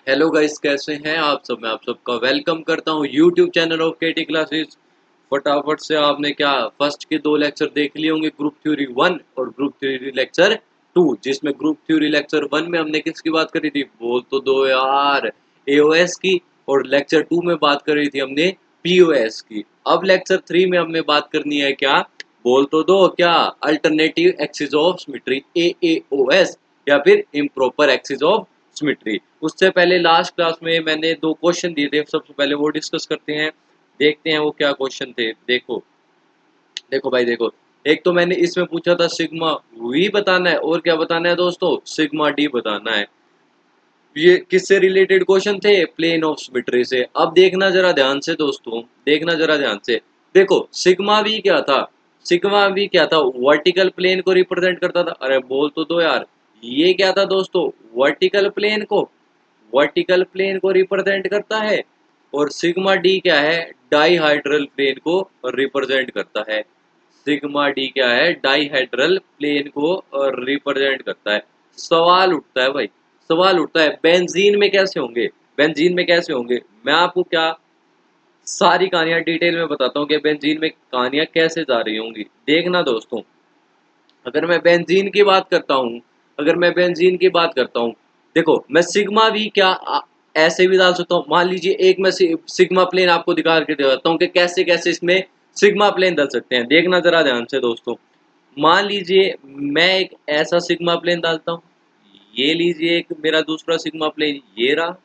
Hello guys, कैसे हैं आप सब। मैं आप सबका वेलकम करता हूं YouTube channel of KT classes. फटाफट से आपने क्या फर्स्ट के दो लेक्चर देख लिए होंगे, ग्रुप थ्योरी 1 और ग्रुप थ्योरी लेक्चर 2, जिसमें ग्रुप थ्योरी लेक्चर 1 में हमने किसकी बात करी थी, बोल तो दो यार, एओएस की। और लेक्चर 2 में बात करी थी हमने पीओएस की। अब लेक्चर 3 में हमने बात करनी है क्या, बोल तो दो क्या, अल्टरनेटिव एक्सिस ऑफ सिमेट्री एएओएस, या फिर इम्प्रॉपर एक्सिस ऑफ सिमेट्री। उससे पहले लास्ट क्लास में मैंने दो क्वेश्चन दिए थे, सबसे पहले वो डिस्कस करते हैं। देखते हैं वो क्या क्वेश्चन थे। देखो देखो भाई देखो, एक तो मैंने इसमें पूछा था सिग्मा वी बताना है, और क्या बताना है दोस्तों, सिग्मा डी बताना है। ये किससे रिलेटेड क्वेश्चन थे, प्लेन ऑफ सिमेट्री से। अब देखना जरा ध्यान से दोस्तों, देखना जरा ध्यान से। देखो सिग्मा वी क्या था, सिग्मा वी क्या था, वर्टिकल प्लेन को रिप्रेजेंट करता था। अरे बोल तो दो यार, ये क्या था दोस्तों, वर्टिकल प्लेन को, वर्टिकल प्लेन को रिप्रेजेंट करता है। और सिग्मा डी क्या है, डाईहाइड्रल प्लेन को रिप्रेजेंट करता है। सिग्मा डी क्या है, डाईहेड्रल प्लेन को रिप्रेजेंट करता है। सवाल उठता है भाई, सवाल उठता है बेंजीन में कैसे होंगे, बेंजीन में कैसे होंगे। मैं आपको क्या सारी कहानियां डिटेल में बताता हूँ कि बेंजीन में कहानियां कैसे जा रही होंगी। देखना दोस्तों, अगर मैं बेंजीन की बात करता हूँ, अगर मैं बेंजीन की बात करता हूँ, देखो मैं सिग्मा भी क्या ऐसे भी डाल सकता हूँ। मान लीजिए एक मैं सिग्मा प्लेन आपको दिखा के दिखाता हूँ कि कैसे कैसे इसमें सिग्मा प्लेन डाल सकते हैं। देखना जरा ध्यान से दोस्तों, मान लीजिए मैं एक ऐसा सिग्मा प्लेन डालता हूँ, ये लीजिए एक मेरा दूसरा सिग्मा प्लेन ये रहा,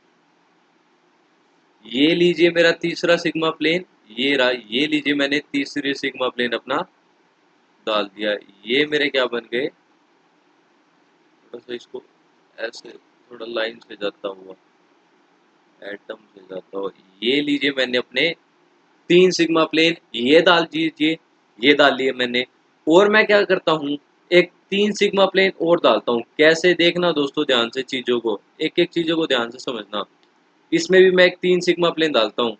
ये लीजिए मेरा तीसरा सिग्मा प्लेन ये रहा, ये लीजिए मैंने तीसरी सिग्मा प्लेन अपना डाल दिया। ये मेरे क्या बन गए, थोड़ा सा इसको ऐसे थोड़ा लाइन से जाता हुआ, एटम से जाता हुआ, ये लीजिए मैंने अपने तीन सिग्मा प्लेन ये डाल दीजिए, ये डाल लिए मैंने। और मैं क्या करता हूँ, एक तीन सिग्मा प्लेन और डालता हूँ। कैसे, देखना दोस्तों ध्यान से चीजों को, एक एक चीजों को ध्यान से समझना। इसमें भी मैं एक तीन सिग्मा प्लेन डालता हूँ,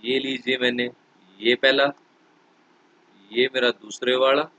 ये लीजिए मैंने, ये पहला, ये मेरा दूसरे वाला,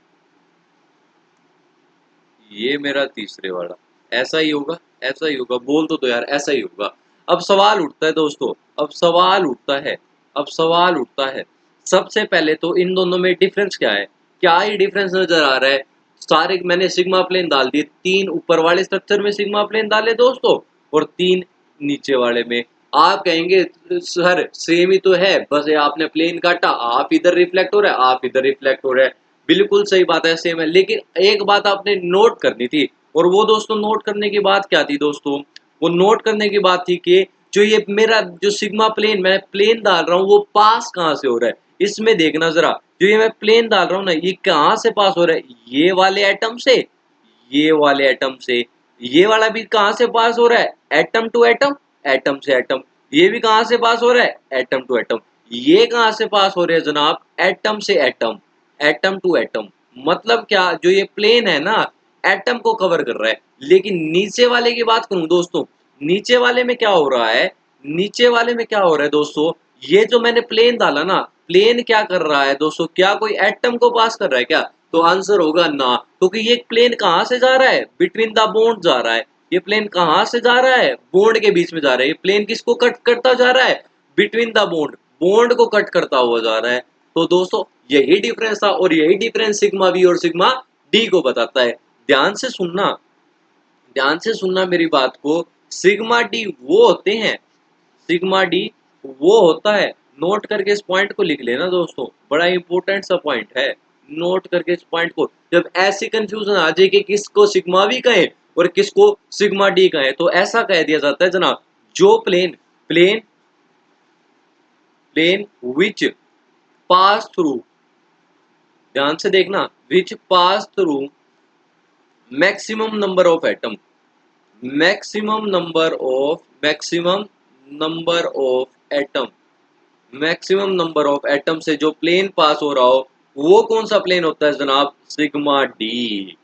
ये मेरा तीसरे वाला। ऐसा ही होगा, ऐसा ही होगा, बोल तो यार ऐसा ही होगा। अब सवाल उठता है दोस्तों, अब सवाल उठता है, अब सवाल उठता है, सबसे पहले तो इन दोनों में डिफरेंस क्या है, क्या ही डिफरेंस नजर आ रहा है। सारे मैंने सिग्मा प्लेन डाल दिए, तीन ऊपर वाले स्ट्रक्चर में सिग्मा प्लेन डाले दोस्तों, और तीन नीचे वाले में। आप कहेंगे सर सेम ही तो है, बस ये आपने प्लेन काटा, आप इधर रिफ्लेक्ट हो रहा है, आप इधर रिफ्लेक्ट हो रहा है। बिल्कुल सही बात है, सेम है, लेकिन एक बात आपने नोट करनी थी। और वो दोस्तों नोट करने की बात क्या थी दोस्तों, वो नोट करने की बात थी कि जो ये मेरा जो सिग्मा प्लेन मैं प्लेन डाल रहा हूँ वो पास कहाँ से हो रहा है। इसमें देखना जरा, जो ये मैं प्लेन डाल रहा हूँ ना, ये कहाँ से पास हो रहा है, ये वाले एटम से, ये वाले एटम से। ये वाला भी कहाँ से पास हो रहा है, एटम टू एटम, एटम से एटम। ये भी कहाँ से पास हो रहा है, एटम टू एटम। ये कहाँ से पास हो रहे हैं जनाब, एटम से एटम, एटम टू एटम। मतलब क्या, जो ये प्लेन है ना, एटम को कवर कर रहा है। लेकिन नीचे वाले की बात करूं दोस्तों, नीचे वाले में क्या हो रहा है, नीचे वाले में क्या हो रहा है दोस्तों, ये जो मैंने प्लेन डाला ना, प्लेन क्या कर रहा है दोस्तों, क्या कोई एटम को पास कर रहा है क्या, तो आंसर होगा ना। क्योंकि ये प्लेन कहां से जा रहा है, बिटवीन द बोन्ड जा रहा है। ये प्लेन कहां से जा रहा है, बोन्ड के बीच में जा रहा है। ये प्लेन किसको कट करता जा रहा है, बिटवीन द बोन्ड, बोन्ड को कट करता हुआ जा रहा है। तो दोस्तों यही डिफरेंस था, और यही डिफरेंस सिग्मा बी और सिग्मा डी को बताता है। ध्यान से सुनना, ध्यान से सुनना मेरी बात को। सिग्मा डी वो होते हैं, सिग्मा डी वो होता है, नोट करके इस पॉइंट को लिख लेना दोस्तों, बड़ा इंपॉर्टेंट सा पॉइंट है। नोट करके इस पॉइंट को, जब ऐसी कंफ्यूजन आ जाए कि किसको सिग्मा वी कहें और किसको सिग्मा डी कहें, तो ऐसा कह दिया जाता है जनाब, जो plane, plane, plane which pass through, ध्यान से देखना, which pass through maximum number of atom, maximum number of, maximum number of atom, maximum number of atom से जो प्लेन पास हो रहा हो, वो कौन सा प्लेन होता है जनाब, सिग्मा डी।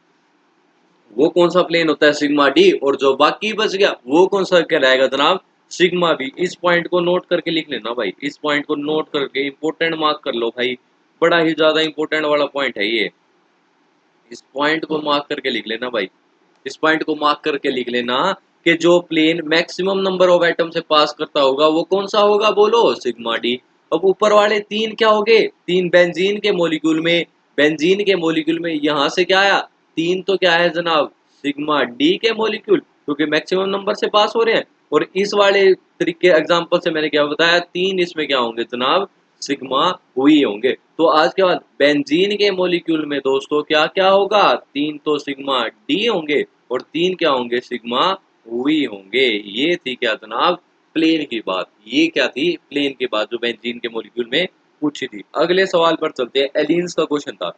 वो कौन सा प्लेन होता है, सिग्मा डी। और जो बाकी बच गया वो कौन सा कहलाएगा जनाब, सिग्मा बी। इस पॉइंट को नोट करके लिख लेना भाई, इस पॉइंट को नोट करके इंपोर्टेंट मार्क कर लो भाई, बड़ा ही ज्यादा इंपोर्टेंट वाला पॉइंट है ये। इस पॉइंट को मार्क करके लिख लेना भाई, इस पॉइंट को मार्क करके लिख लेना कि जो plane maximum number of atom से पास करता होगा वो कौन सा होगा, बोलो सिग्मा डी। अब ऊपर वाले तीन क्या हो गए, तीन बेंजीन के मॉलिक्यूल में, बेंजीन के मॉलिक्यूल में यहाँ से क्या आया, तीन तो क्या है जनाब, सिग्मा डी के मॉलिक्यूल, क्योंकि मैक्सिमम नंबर से पास हो रहे हैं। और इस वाले तरीके एग्जांपल से मैंने क्या बताया, तीन इसमें क्या होंगे जनाब, सिग्मा हुई होंगे। तो आज के बाद बेंजीन के मॉलिक्यूल में दोस्तों क्या क्या होगा, तीन तो सिग्मा डी होंगे और तीन क्या होंगे, सिग्मा हुई होंगे। ये थी क्या जनाब, प्लेन की बात। ये क्या थी, प्लेन की बात जो बेंजीन के मॉलिक्यूल में पूछी थी। अगले सवाल पर चलते हैं, एलीन्स का क्वेश्चन था,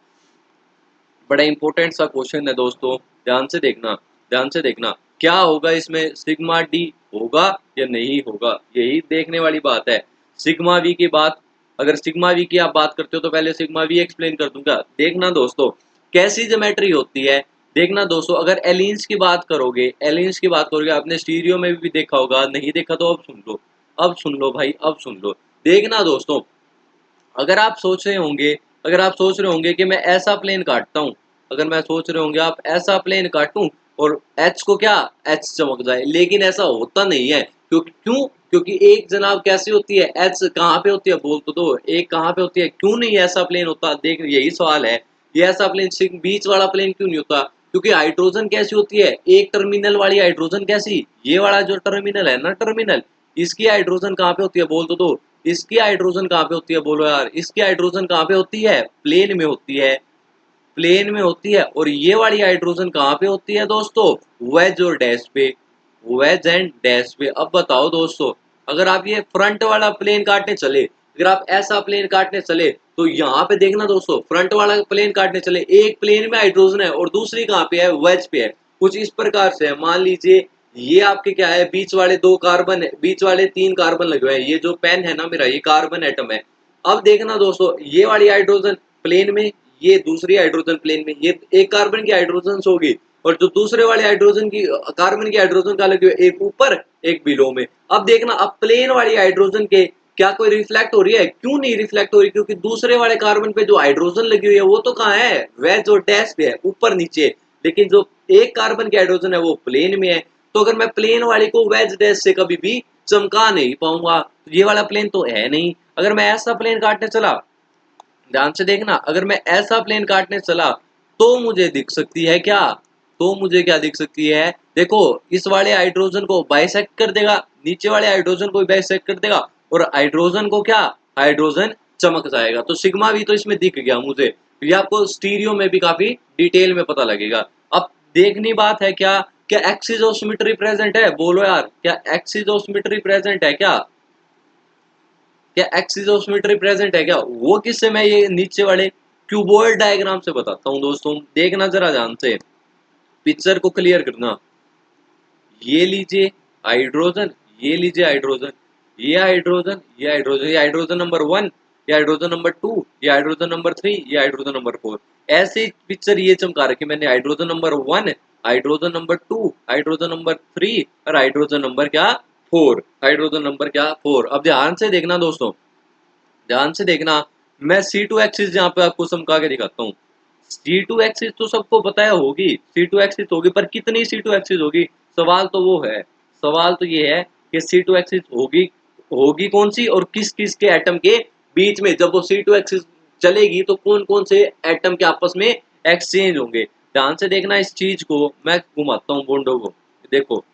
बड़ा इंपॉर्टेंट सा क्वेश्चन है दोस्तों, ध्यान से देखना, ध्यान से देखना। क्या होगा इसमें, सिग्मा डी होगा या नहीं होगा, यही देखने वाली बात है। सिग्मा वी की बात, अगर सिग्मा वी की आप बात करते हो तो पहले सिग्मा वी एक्सप्लेन कर दूंगा। देखना दोस्तों कैसी ज्योमेट्री होती है, देखना दोस्तों अगर एलिन्स की बात करोगे, एलिन्स की बात करोगे, आपने स्टीरियो में भी देखा होगा, नहीं देखा तो अब सुन लो, अब सुन लो भाई, अब सुन लो। देखना दोस्तों, अगर आप सोच रहे होंगे, अगर आप सोच रहे होंगे कि मैं ऐसा प्लेन काटता हूं, अगर मैं सोच रहे होंगे आप ऐसा प्लेन काटूं और एच को क्या, एच चमक जाए, लेकिन ऐसा होता नहीं है। क्योंकि एक जनाब कैसी होती है, एच कहाँ पे होती है, बोल तो दो, एक कहाँ पे होती है, क्यों नहीं ऐसा प्लेन होता, देख यही सवाल है। ये ऐसा प्लेन बीच वाला प्लेन क्यों नहीं होता, क्योंकि हाइड्रोजन कैसी होती है, एक टर्मिनल वाली हाइड्रोजन कैसी, ये वाला जो टर्मिनल है ना, टर्मिनल, इसकी हाइड्रोजन कहाँ पे होती है, बोल तो दो, इसकी हाइड्रोजन कहाँ पे होती है, बोलो यार, इसकी हाइड्रोजन कहाँ पे होती है, प्लेन में होती है, प्लेन में होती है। और ये वाली हाइड्रोजन कहाँ पे होती है दोस्तों, वेज और डैश पे, वेज एंड डैश पे। अब बताओ दोस्तों, अगर आप ये फ्रंट वाला प्लेन काटने चले, अगर आप ऐसा प्लेन काटने चले, तो यहाँ पे देखना दोस्तों, फ्रंट वाला प्लेन काटने चले, एक प्लेन में हाइड्रोजन है और दूसरी कहाँ पे है, वेज पे है। कुछ इस प्रकार से है, मान लीजिए ये आपके क्या है, बीच वाले दो कार्बन है, बीच वाले तीन कार्बन लगे हुए हैं, ये जो पेन है ना मेरा, ये कार्बन एटम है। अब देखना दोस्तों, ये वाली हाइड्रोजन प्लेन में, ये दूसरी हाइड्रोजन प्लेन में, ये एक कार्बन की हाइड्रोजन होगी, और जो दूसरे वाले हाइड्रोजन की, कार्बन की हाइड्रोजन का लगे हुए, एक ऊपर एक बिलो में। अब देखना, अब प्लेन वाली हाइड्रोजन के क्या कोई रिफ्लेक्ट हो रही है, क्यों नहीं रिफ्लेक्ट हो रही, क्योंकि दूसरे वाले कार्बन पे जो हाइड्रोजन लगी हुई है वो तो कहाँ है, वेज और डैश पे है, ऊपर नीचे। लेकिन जो एक कार्बन की हाइड्रोजन है वो प्लेन में है। तो अगर मैं प्लेन वाली को वेज डैश से कभी भी चमका नहीं पाऊंगा, तो ये वाला प्लेन तो है नहीं। अगर मैं ऐसा प्लेन काटने चला, ध्यान से देखना, अगर मैं ऐसा प्लेन काटने चला तो मुझे दिख सकती है क्या, तो मुझे क्या दिख सकती है, देखो इस वाले हाइड्रोजन को बाइसेक्ट कर देगा, नीचे वाले हाइड्रोजन को बाइसेक्ट कर देगा, और हाइड्रोजन को क्या, हाइड्रोजन चमक जाएगा। तो सिग्मा भी तो इसमें दिख गया मुझे, ये आपको स्टीरियो में भी काफी डिटेल में पता लगेगा। अब देखनी बात है क्या, क्या एक्सिस ऑफ सिमेट्री प्रेजेंट है, बोलो यार, क्या एक्सिस ऑफ सिमेट्री प्रेजेंट है क्या, क्या एक्सिस ऑफ सिमेट्री प्रेजेंट है क्या, वो किससे मैं ये नीचे वाले क्यूबॉइड डायग्राम से बताता हूँ दोस्तों। देखना जरा ध्यान से, पिक्चर को क्लियर करना। ये लीजिए हाइड्रोजन, ये लीजिए हाइड्रोजन, ये हाइड्रोजन, ये हाइड्रोजन, ये हाइड्रोजन नंबर 1, ये हाइड्रोजन नंबर 2, ये हाइड्रोजन नंबर 3, ये हाइड्रोजन नंबर 4। ऐसे पिक्चर ये चमका रखी मैंने, hydrogen number 1, hydrogen number 2, hydrogen number 3 और हाइड्रोजन नंबर क्या, 4, हाइड्रोजन नंबर क्या, 4। अब ध्यान से देखना दोस्तों, ध्यान से देखना, मैं C2 एक्सिस यहाँ पे आपको चमका के दिखाता हूँ। C2 एक्सिस तो सबको पता है होगी, C2 एक्सिस होगी, पर कितनी C2 एक्सिस होगी, सवाल तो वो है, सवाल तो ये है कि C2 एक्सिस होगी, होगी कौन सी और किस किस के एटम के बीच में, जब वो C2 एक्सिस चलेगी तो कौन कौन से एटम के आपस में एक्सचेंज होंगे। ध्यान से देखना, इस चीज को मैं घुमाता हूँ बोंडो को, देखो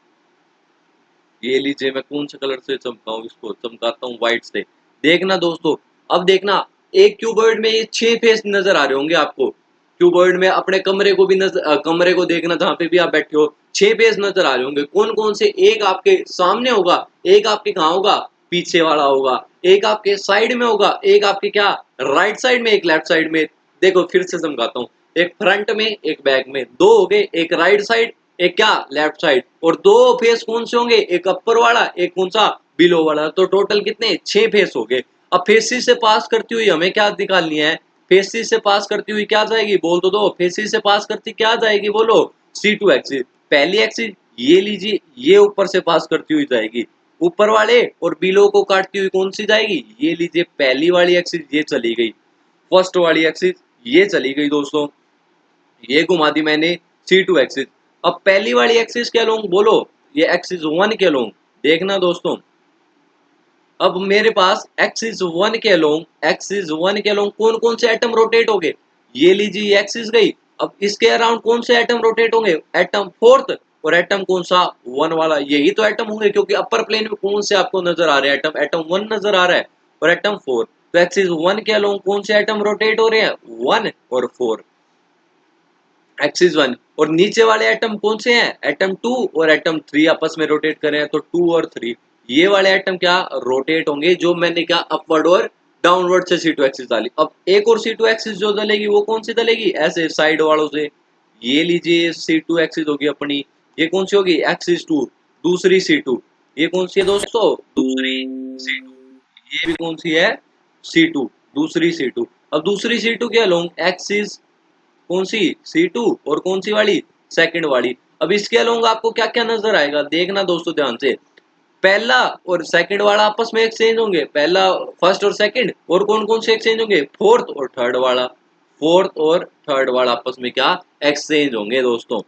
ये लीजिए, मैं कौन से कलर से चमकाऊं, इसको चमकाता हूँ व्हाइट से। देखना दोस्तों, अब देखना, एक क्यूबॉइड में ये 6 फेस नजर आ रहे होंगे आपको, क्यूबॉइड में अपने कमरे को भी कमरे को देखना जहां पे भी आप बैठे हो, 6 फेस नजर आ रहे होंगे। कौन कौन से, एक आपके सामने होगा, एक आपके कहाँ होगा, पीछे वाला होगा, एक आपके साइड में होगा, एक आपके क्या, राइट साइड में, एक लेफ्ट साइड में। देखो फिर से समझाता हूँ, एक फ्रंट में एक बैक में, दो हो गए, एक राइट साइड एक क्या, लेफ्ट साइड, और दो फेस कौन से होंगे, एक अपर वाला एक कौन सा, बिलो वाला। तो टोटल कितने, 6 फेस हो गए। अब फेसिस से पास करती हुई हमें क्या निकालनी है, फेसिस से पास करती हुई क्या जाएगी, बोल तो दो, फेसिस से पास करती क्या जाएगी, बोलो C2 एक्सिस। पहली एक्सिस ये लीजिए, ये ऊपर से पास करती हुई जाएगी, ऊपर वाले और बिलो को काटती हुई कौन सी जाएगी, ये लीजिए पहली वाली एक्सिस ये चली गई, फर्स्ट वाली एक्सिस ये चली गई दोस्तों, ये घुमा दी मैंने C2 एक्सिस। अब पहली वाली एक्सिस क्या लूं, बोलो, ये एक्सिस 1 के अलोंग। देखना दोस्तों, अब मेरे पास एक्सिस 1 के अलोंग, एक्सिस 1 के अलोंग कौन कौन से एटम रोटेट हो गए, ये लीजिए ये एक्सिस गई। अब इसके अराउंड कौन से एटम रोटेट होंगे, एटम फोर्थ, और एटम कौन सा, 1 वाला, यही तो एटम होंगे, क्योंकि अपर प्लेन में कौन से आपको नजर आ रहे हैं एटम, एटम 1 नजर आ रहा है और एटम 4। तो एक्सिस 1 के अलोंग कौन से एटम रोटेट हो रहे हैं, 1 और 4, एक्सिस 1। और नीचे वाले एटम कौन से हैं, एटम 2 और एटम 3 आपस में रोटेट कर रहे हैं, तो 2 और 3 ये वाले एटम क्या रोटेट होंगे, जो मैंने क्या अपवर्ड और डाउनवर्ड से C2 एक्सिस डाली। अब एक और C2 एक्सिस जो डलेगी वो कौन सी डलेगी, ऐसे साइड वालों से, ये लीजिए C2 एक्सिस होगी अपनी, ये कौन सी होगी, एक्सिस 2, दूसरी C2, ये कौन सी है दोस्तों, दूसरी C2, ये भी कौन सी है, C2, दूसरी C2। अब दूसरी C2 के अलोंग एक्सिस कौन सी, C2, और कौन सी वाली, सेकंड वाली। अब इसके अलोंग आपको क्या क्या नजर आएगा, देखना दोस्तों ध्यान से, पहला और सेकंड वाला आपस में एक्सचेंज होंगे, पहला फर्स्ट और सेकंड, और कौन कौन से एक्सचेंज होंगे, फोर्थ और थर्ड वाला, फोर्थ और थर्ड वाला आपस में क्या एक्सचेंज होंगे दोस्तों।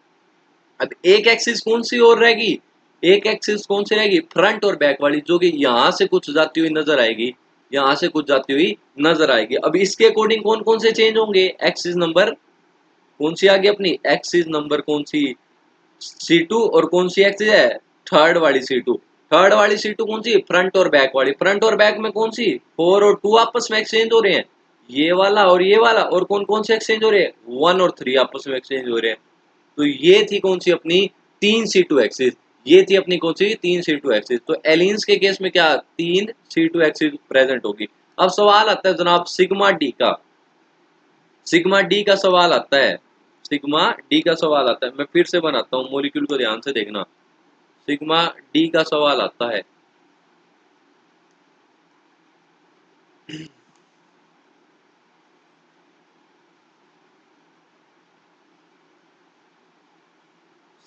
अब एक एक्सिस कौन सी और रहेगी, एक एक्सिस कौन सी रहेगी, फ्रंट और बैक वाली, जो कि यहां से कुछ जाती हुई नजर आएगी, यहां से कुछ जाती हुई नजर आएगी। अब इसके अकॉर्डिंग कौन कौन से चेंज होंगे, एक्सिस नंबर कौन सी आ गई अपनी, एक्सिस नंबर कौन सी, C2, और कौन सी एक्सिस है, थर्ड वाली C2, थर्ड वाली C2 कौन सी, फ्रंट और बैक वाली, फ्रंट और बैक में कौन सी, 4 और 2 आपस में एक्सचेंज हो रहे हैं, ये वाला और ये वाला, और कौन कौन से एक्सचेंज हो रहे हैं, 1 और 3 आपस में एक्सचेंज हो रहे हैं। तो ये थी कौन सी अपनी, 3 C2 एक्सिस, ये थी अपनी कौन सी, 3 C2 एक्सिस। तो एलिन्स के केस में क्या, 3 C2 एक्सिस प्रेजेंट होगी। अब सवाल आता है जनाब सिग्मा डी का, सिग्मा डी का सवाल आता है, सिग्मा डी का सवाल आता है, मैं फिर से बनाता हूँ मॉलिक्यूल को, ध्यान से देखना, सिग्मा डी का सवाल आता है।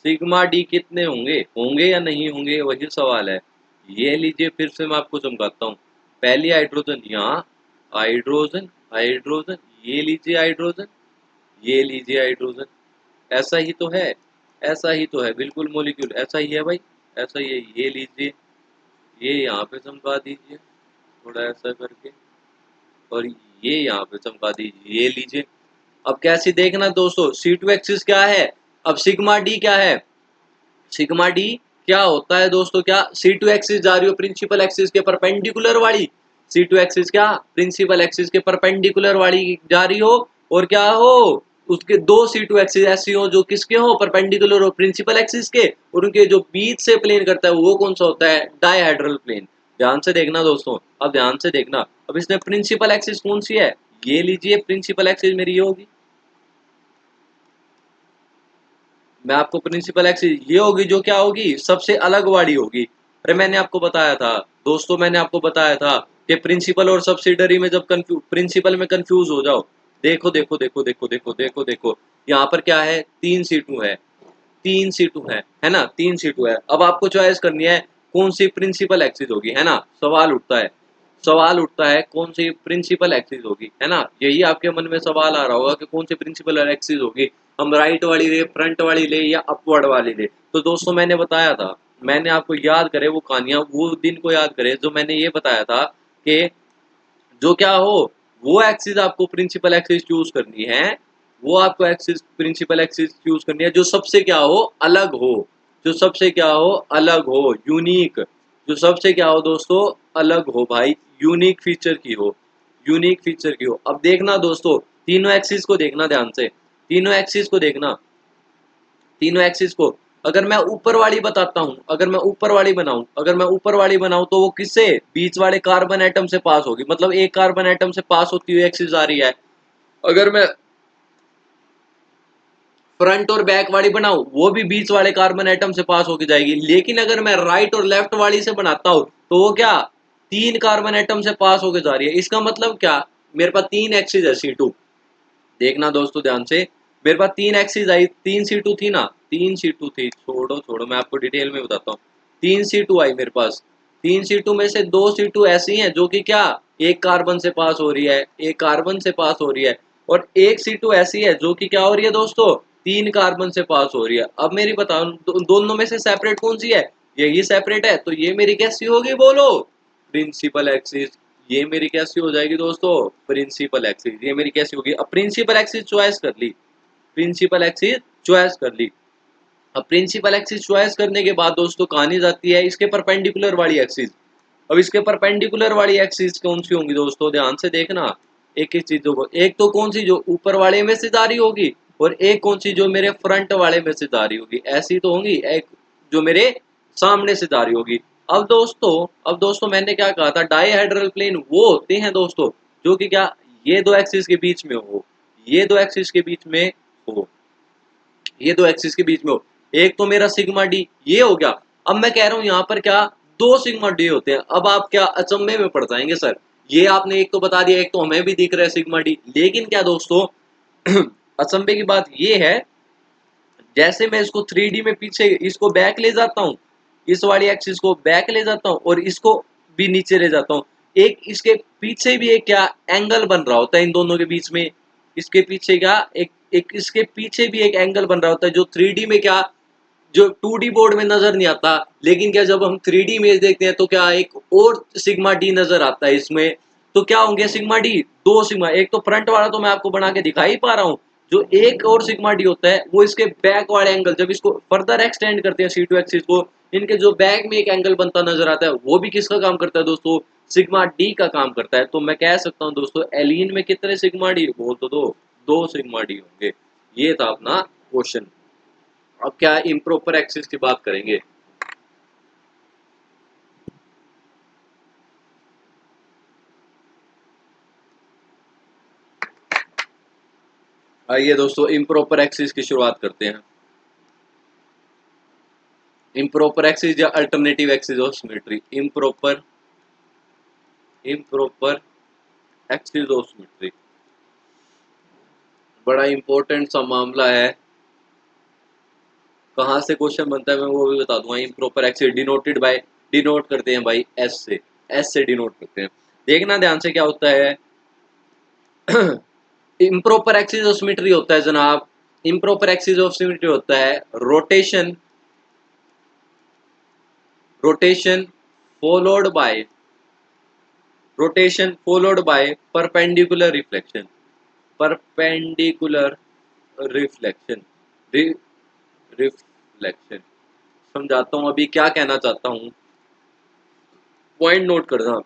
सिग्मा डी कितने होंगे, होंगे या नहीं होंगे, वही सवाल है। ये लीजिए फिर से मैं आपको समझाता हूँ, पहली हाइड्रोजन यहाँ, हाइड्रोजन हाइड्रोजन, ये लीजिए हाइड्रोजन, ये लीजिए हाइड्रोजन, ऐसा ही तो है, ऐसा ही तो है, बिल्कुल मॉलिक्यूल ऐसा ही है भाई, ऐसा ही है। ये लीजिए, ये यहाँ पे चमका दीजिए थोड़ा ऐसा करके, और ये यहाँ पे चमका दीजिए, ये लीजिए। अब कैसी देखना दोस्तों, C2 एक्सिस क्या है, अब सिग्मा डी क्या है, सिग्मा डी क्या होता है दोस्तों, क्या C2 एक्सिस जा रही हो प्रिंसिपल एक्सिस के परपेंडिकुलर वाली, C2 एक्सिस क्या प्रिंसिपल एक्सिस के परपेंडिकुलर वाली जा रही हो, और क्या हो, उसके दो C2 एक्सिस ऐसी हो जो किसके हो, परपेंडिकुलर हो प्रिंसिपल एक्सिस के, और उनके जो बीच से प्लेन करता है वो कौन सा होता है, डायहेड्रल प्लेन। ध्यान से देखना दोस्तों, अब ध्यान से देखना, अब इसमें प्रिंसिपल एक्सिस कौन सी है, ये लीजिए प्रिंसिपल एक्सिस मेरी ये होगी, मैं आपको प्रिंसिपल एक्सिस ये होगी, जो क्या होगी, सबसे अलग वाली होगी। अरे मैंने आपको बताया था दोस्तों, मैंने आपको बताया था कि प्रिंसिपल और सब्सिडरी में जब प्रिंसिपल में कंफ्यूज हो जाओ, देखो देखो देखो देखो देखो देखो देखो, यहाँ पर क्या है, 3 C2 है, 3 C2 है ना, 3 C2 है। अब आपको चॉइस करनी है कौन सी प्रिंसिपल एक्सिस होगी, है ना, सवाल उठता है, सवाल उठता है कौन सी प्रिंसिपल एक्सिस होगी, है ना, यही आपके मन में सवाल आ रहा होगा कि कौन सी प्रिंसिपल एक्सिस होगी, हम राइट वाली ले, फ्रंट वाली ले, या अपवर्ड वाली ले। तो दोस्तों मैंने बताया था, मैंने आपको याद करे वो कहानियां, वो दिन को याद करे जो मैंने ये बताया था कि जो क्या हो, वो एक्सिस आपको प्रिंसिपल एक्सिस चूज करनी है, वो आपको एक्सिस प्रिंसिपल एक्सिस चूज करनी है जो सबसे क्या हो, अलग हो, जो सबसे क्या हो, अलग हो, यूनिक, जो सबसे क्या हो दोस्तों, अलग हो भाई, यूनिक फीचर की हो, यूनिक फीचर की हो। अब देखना दोस्तों, तीनों एक्सिस को देखना ध्यान से, तीनों एक्सिस को देखना, तीनों एक्सिस को, अगर मैं ऊपर वाली बताता हूं, अगर मैं ऊपर वाली बनाऊं, अगर मैं ऊपर वाली बनाऊं तो वो किससे, बीच वाले कार्बन एटम से पास होगी, मतलब एक कार्बन एटम से पास होती हुई एक्सिस आ रही है। अगर मैं फ्रंट और बैक वाली बनाऊं, वो भी बीच वाले कार्बन एटम से पास होके जाएगी। लेकिन अगर मैं राइट और लेफ्ट वाली से बनाता हूं, तो वो क्या, 3 कार्बन एटम से पास होके जा रही है। इसका मतलब क्या, मेरे पास 3 एक्सिस है C2, देखना दोस्तों ध्यान से, मेरे पास 3 एक्सिस आई, 3 C2 थी ना, 3 C2 थी, छोड़ो छोड़ो मैं आपको डिटेल में बताता हूँ, 3 C2 आई मेरे पास, 3 C2 में से 2 C2 ऐसी हैं जो कि क्या, एक कार्बन से पास हो रही है, एक कार्बन से पास हो रही है, और एक C2 ऐसी है जो कि क्या हो रही है दोस्तों, 3 कार्बन से पास हो रही है। अब मेरी बताओ दोनों में से सेपरेट कौन सी है? यही सेपरेट है, तो ये मेरी कैसी होगी बोलो? Principal axis. ये मेरी कैसी हो जाएगी दोस्तों? Principal axis. ये मेरी कैसी होगी? अब प्रिंसिपल एक्सिस चॉइस कर ली, प्रिंसिपल एक्सिस चॉइस कर ली। अब प्रिंसिपल एक्सिस चॉइस करने के बाद दोस्तों कहानी जाती है इसके परपेंडिकुलर वाली एक्सिस। अब इसके परपेंडिकुलर वाली एक्सिस कौन सी होंगी दोस्तों? ध्यान से देखना एक एक चीजों को। एक तो कौन सी जो ऊपर वाले में से जा रही होगी, और एक कौन सी जो मेरे फ्रंट वाले में से जा रही होगी। ऐसी तो होंगी, एक जो मेरे सामने से जा रही होगी। अब दोस्तों मैंने क्या कहा था? डाईहेड्रल प्लेन वो होते हैं दोस्तों जो कि क्या ये दो एक्सिस के बीच में हो, ये दो एक्सिस के बीच में हो, ये दो एक्सिस के बीच में हो। एक तो मेरा सिग्मा डी ये हो गया। अब मैं कह रहा हूं यहाँ पर क्या दो सिग्मा डी होते हैं। अब आप क्या अचंभे में पड़ जाएंगे, सर ये आपने एक तो बता दिया, एक तो हमें भी दिख रहा है सिग्मा डी, लेकिन क्या दोस्तों अचंभे की बात ये है, जैसे मैं इसको 3D में पीछे इसको बैक ले जाता हूँ, इस वाली एक्सिस को बैक ले जाता हूँ और इसको भी नीचे ले जाता हूँ, एक इसके पीछे भी एक क्या एंगल बन रहा होता है इन दोनों के बीच में। इसके पीछे क्या एक एक इसके पीछे भी एक एंगल बन रहा होता है जो 3D में क्या जो 2D बोर्ड में नजर नहीं आता, लेकिन क्या जब हम 3D इमेज देखते हैं तो क्या एक और सिग्मा डी नजर आता है इसमें। तो क्या होंगे सिग्मा डी? दो सिग्मा। एक तो फ्रंट वाला तो मैं आपको बना के दिखा ही पा रहा हूँ, जो एक और सिग्मा डी होता है वो इसके बैक वाले एंगल, जब इसको फर्दर एक्सटेंड करते हैं C2 एक्सिस को, इनके जो बैक में एक एंगल बनता नजर आता है वो भी किसका काम करता है दोस्तों? सिग्मा डी का काम करता है। तो मैं कह सकता हूँ दोस्तों एलीन में कितने सिग्मा डी? बोल तो दो सिग्मा डी होंगे। ये था अपना क्वेश्चन। अब क्या इम्प्रॉपर एक्सिस की बात करेंगे। आइए दोस्तों इम्प्रॉपर एक्सिस की शुरुआत करते हैं। इम्प्रॉपर एक्सिस या alternative axis of symmetry. Improper improper axis of symmetry बड़ा इंपॉर्टेंट सा मामला है। कहाँ से क्वेश्चन बनता है मैं वो भी बता दूंगा। Improper axis denoted by, denote करते हैं भाई एस से, एस से डिनोट करते हैं। देखना ध्यान से क्या होता है इम्प्रॉपर एक्सिस ऑफ सिमेट्री होता है जनाब, इम्प्रॉपर एक्सिस ऑफ सिमेट्री होता है rotation, rotation followed by, rotation followed by perpendicular reflection, perpendicular reflection, reflection. समझाता हूं अभी क्या कहना चाहता हूं, पॉइंट नोट करना।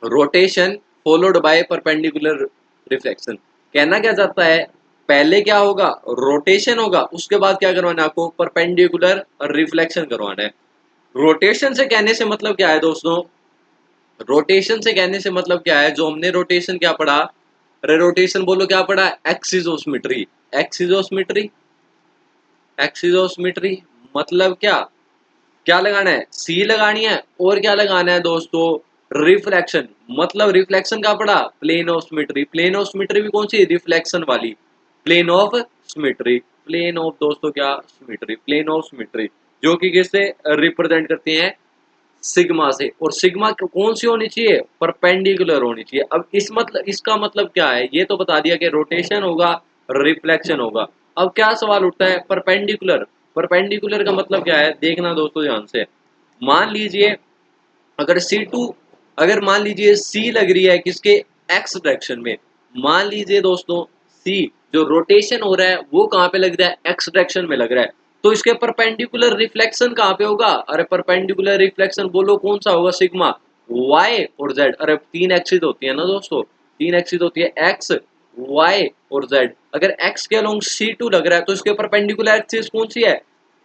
Rotation followed by perpendicular reflection, कहना क्या चाहता है? पहले क्या होगा? रोटेशन होगा, उसके बाद क्या करवाना है आपको? परपेंडिकुलर रिफ्लेक्शन करवाना है। रोटेशन से कहने से मतलब क्या है दोस्तों? रोटेशन से कहने से मतलब क्या है? जो हमने रोटेशन क्या पढ़ा? अरे रोटेशन बोलो क्या पढ़ा? Axis of symmetry, axis of symmetry, axis of symmetry मतलब क्या? क्या लगाना है? सी लगानी है, और क्या लगाना है दोस्तों? रिफ्लेक्शन। मतलब रिफ्लेक्शन का पड़ा? Plane of symmetry. Plane of symmetry भी कौन सी? रिफ्लेक्शन वाली। Plane of symmetry, plane of दोस्तों क्या? सिमेट्री, प्लेन ऑफ सिमेट्री, जो कि किससे रिप्रेजेंट करते हैं? सिग्मा से। और सिग्मा कौन सी होनी चाहिए? परपेंडिकुलर होनी चाहिए। अब इस मतलब इसका मतलब क्या है? ये तो बता दिया कि रोटेशन होगा, रिफ्लेक्शन होगा। अब क्या सवाल उठता है? परपेंडिकुलर। परपेंडिकुलर का मतलब क्या है? देखना दोस्तों ध्यान से। मान लीजिए अगर C2, अगर मान लीजिए C लग रही है किसके? एक्स डायरेक्शन में। मान लीजिए दोस्तों C जो रोटेशन हो रहा है वो कहाँ पे लग रहा है? एक्स डायरेक्शन में लग रहा है। तो इसके परपेंडिकुलर रिफ्लेक्शन कहाँ पे होगा? अरे परपेंडिकुलर रिफ्लेक्शन बोलो कौन सा होगा? सिग्मा y और z। अरे तीन एक्सिस होती है ना दोस्तों, तीन एक्सिस होती है x, y और z। अगर x के अलोंग C2 लग रहा है तो इसके परपेंडिकुलर एक्सिस कौन सी है?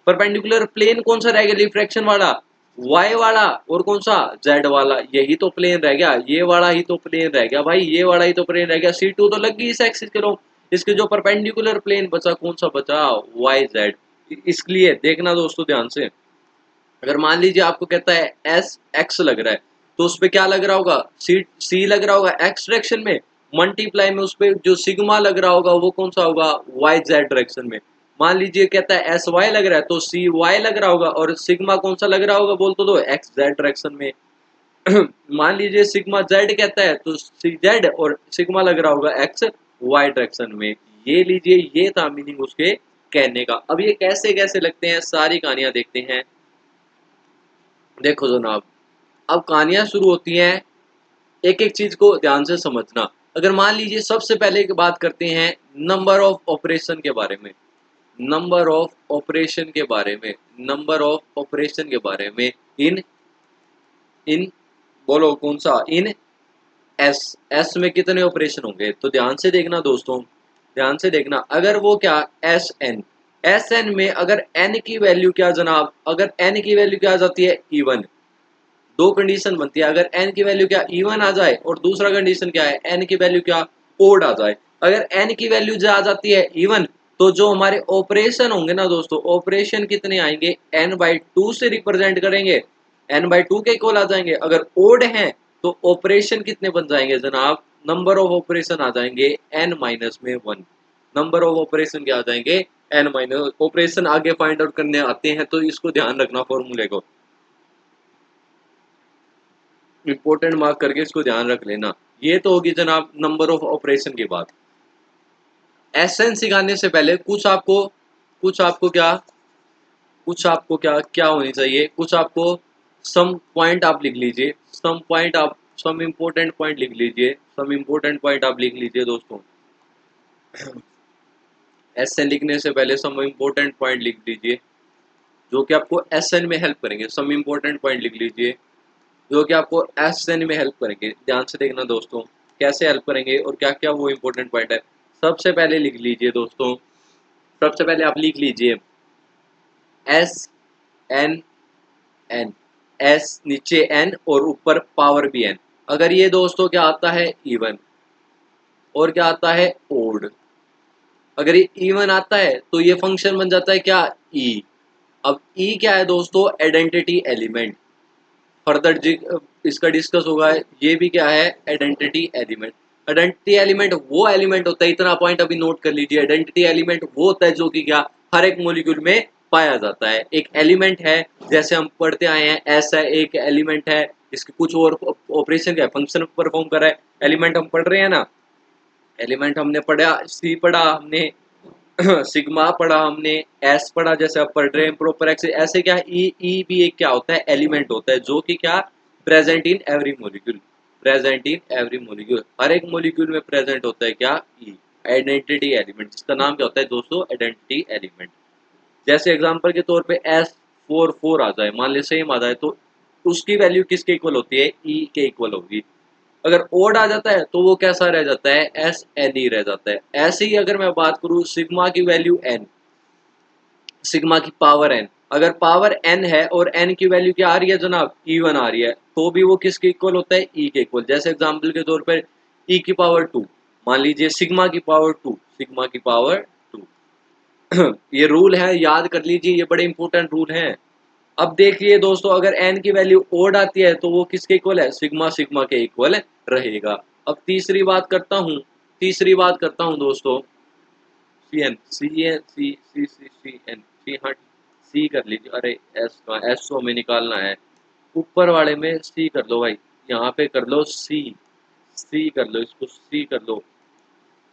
परपेंडिकुलर प्लेन कौन सा रहेगा? रिफ्लेक्शन वाला y वाला, और कौन सा? z वाला। यही तो प्लेन रह गया, ये वाला ही तो प्लेन रह गया भाई, ये वाला ही तो प्लेन रह गया। C2 तो लग गई इस एक्सिस के लोग, इसके जो परपेंडिकुलर प्लेन बचा कौन सा बचा? YZ। इसलिए देखना दोस्तों ध्यान से, अगर मान लीजिए आपको कहता है एस एक्स लग रहा है तो उस पर क्या लग रहा होगा? सी लग रहा होगा एक्स डायरेक्शन में, मल्टीप्लाई में उस पर जो सिग्मा लग रहा होगा वो कौन सा होगा? वाई जेड डायरेक्शन में। मान लीजिए कहता है एस वाई लग रहा है तो सी वाई लग रहा होगा, और सिग्मा कौन सा लग रहा होगा? बोल तो दो, एक्स जेड डायरेक्शन में। मान लीजिए सिग्मा जेड कहता है तो सी जेड और सिग्मा लग रहा होगा एक्स वाई डायरेक्शन में। ये लीजिए ये था मीनिंग उसके कहने का। अब ये कैसे कैसे लगते हैं, सारी कहानियां देखते हैं। देखो जनाब, अब कहानियां शुरू होती हैं, एक एक चीज को ध्यान से समझना। अगर मान लीजिए सबसे पहले की बात करते हैं नंबर ऑफ ऑपरेशन के बारे में, नंबर ऑफ ऑपरेशन के बारे में, नंबर ऑफ ऑपरेशन के बारे में इन इन बोलो कौन सा, इन एस, एस में कितने ऑपरेशन होंगे, तो ध्यान से देखना दोस्तों, ध्यान से देखना। अगर वो क्या, एस एन, एस एन में अगर एन की वैल्यू क्या जनाब, अगर एन की वैल्यू क्या आ जाती है, इवन, दो कंडीशन बनती है। अगर एन की वैल्यू क्या इवन आ जाए, और दूसरा कंडीशन क्या है, एन की वैल्यू क्या ओड आ जाए। अगर एन की वैल्यू जो आ जाती है इवन, तो जो हमारे ऑपरेशन होंगे ना दोस्तों, ऑपरेशन कितने आएंगे, एन बाई टू से रिप्रेजेंट करेंगे, एन बाई टू के इक्वल आ जाएंगे। अगर ओड है तो ऑपरेशन कितने बन जाएंगे जनाब, नंबर ऑफ ऑपरेशन आ जाएंगे एन माइनस में वन। नंबर ऑफ ऑपरेशन क्या आ जाएंगे, एन माइनस। ऑपरेशन आगे फाइंड आउट करने आते हैं, तो इसको ध्यान रखना फॉर्मूले को, इंपॉर्टेंट मार्क करके इसको ध्यान रख लेना। ये तो होगी जनाब नंबर ऑफ ऑपरेशन की बात। एसएन सिखाने से पहले कुछ आपको क्या, कुछ आपको क्या क्या होनी चाहिए, कुछ आपको सम पॉइंट आप लिख लीजिए, सम पॉइंट आप, सम इम्पोर्टेंट पॉइंट लिख लीजिए, सम इम्पोर्टेंट पॉइंट आप लिख लीजिए दोस्तों। एसएन लिखने से पहले सम इम्पोर्टेंट पॉइंट लिख लीजिए, जो कि आपको एसएन में हेल्प करेंगे। सम इम्पोर्टेंट पॉइंट लिख लीजिए जो कि आपको एसएन में हेल्प करेंगे। ध्यान से देखना दोस्तों, कैसे हेल्प करेंगे और क्या क्या वो इम्पोर्टेंट पॉइंट है। सबसे पहले लिख लीजिए दोस्तों, सबसे पहले आप लिख लीजिए एस एन एन, एस नीचे एन और ऊपर पावर भी एन। अगर ये दोस्तों क्या आता है, इवन, और क्या आता है, ओड। अगर ये इवन आता है तो ये फंक्शन बन जाता है क्या, ई। अब ई क्या है दोस्तों, आइडेंटिटी एलिमेंट। फर्दर इसका डिस्कस होगा। ये भी क्या है, आइडेंटिटी एलिमेंट। आइडेंटिटी एलिमेंट वो एलिमेंट होता है, इतना पॉइंट अभी नोट कर लीजिए, आइडेंटिटी एलिमेंट वो होता है जो कि क्या हर एक मॉलिक्यूल में पाया जाता है। एक एलिमेंट है, जैसे हम पढ़ते आए हैं, ऐसा एक एलिमेंट है, इसके कुछ और ऑपरेशन का फंक्शन परफॉर्म कर रहा है। एलिमेंट हम पढ़ रहे हैं ना, एलिमेंट हमने पढ़ा, सी पढ़ा हमने, सिग्मा पढ़ा हमने, एस पढ़ा, जैसे आप पढ़ रहे हैं प्रॉपर एक्स, ऐसे क्या ई भी एक क्या होता है, एलिमेंट होता है, जो कि क्या present in every molecule, present in every molecule, हर एक मॉलिक्यूल में प्रेजेंट होता है क्या, ई, आइडेंटिटी एलिमेंट, जिसका नाम क्या होता है दोस्तों, आइडेंटिटी एलिमेंट। जैसे एग्जांपल के तौर पे एस फोर फोर आ जाए, मान ले सेम आ जाए, तो उसकी वैल्यू किसके इक्वल होती है, ई के इक्वल होगी। अगर ओड आ जाता है तो वो कैसा रह जाता है, एस एन ई रह जाता है। ऐसे ही अगर मैं बात करूं सिग्मा की वैल्यू एन, सिग्मा की पावर एन, अगर पावर एन है और एन की वैल्यू क्या आ रही है जनाब, इवन आ रही है, तो भी वो किसके इक्वल होता है, ई के इक्वल। जैसे एग्जांपल के तौर पर ई की पावर टू, मान लीजिए सिग्मा की पावर टू, सिग्मा की पावर टू। ये रूल है, याद कर लीजिए, ये बड़े इंपॉर्टेंट रूल हैं। अब देखिए दोस्तों, अगर एन की वैल्यू ओड आती है तो वो किसके इक्वल है, सिग्मा सिग्मा के इक्वल रहेगा। अब तीसरी बात करता हूँ, तीसरी बात करता हूँ दोस्तों, सी एन, सी एन, सी सी सी सी एन, सी, हाँ सी कर लीजिए। अरे एस का, एस को हमें निकालना है, ऊपर वाले में सी कर लो भाई, यहाँ पे कर लो सी, सी कर लो, इसको सी कर लो,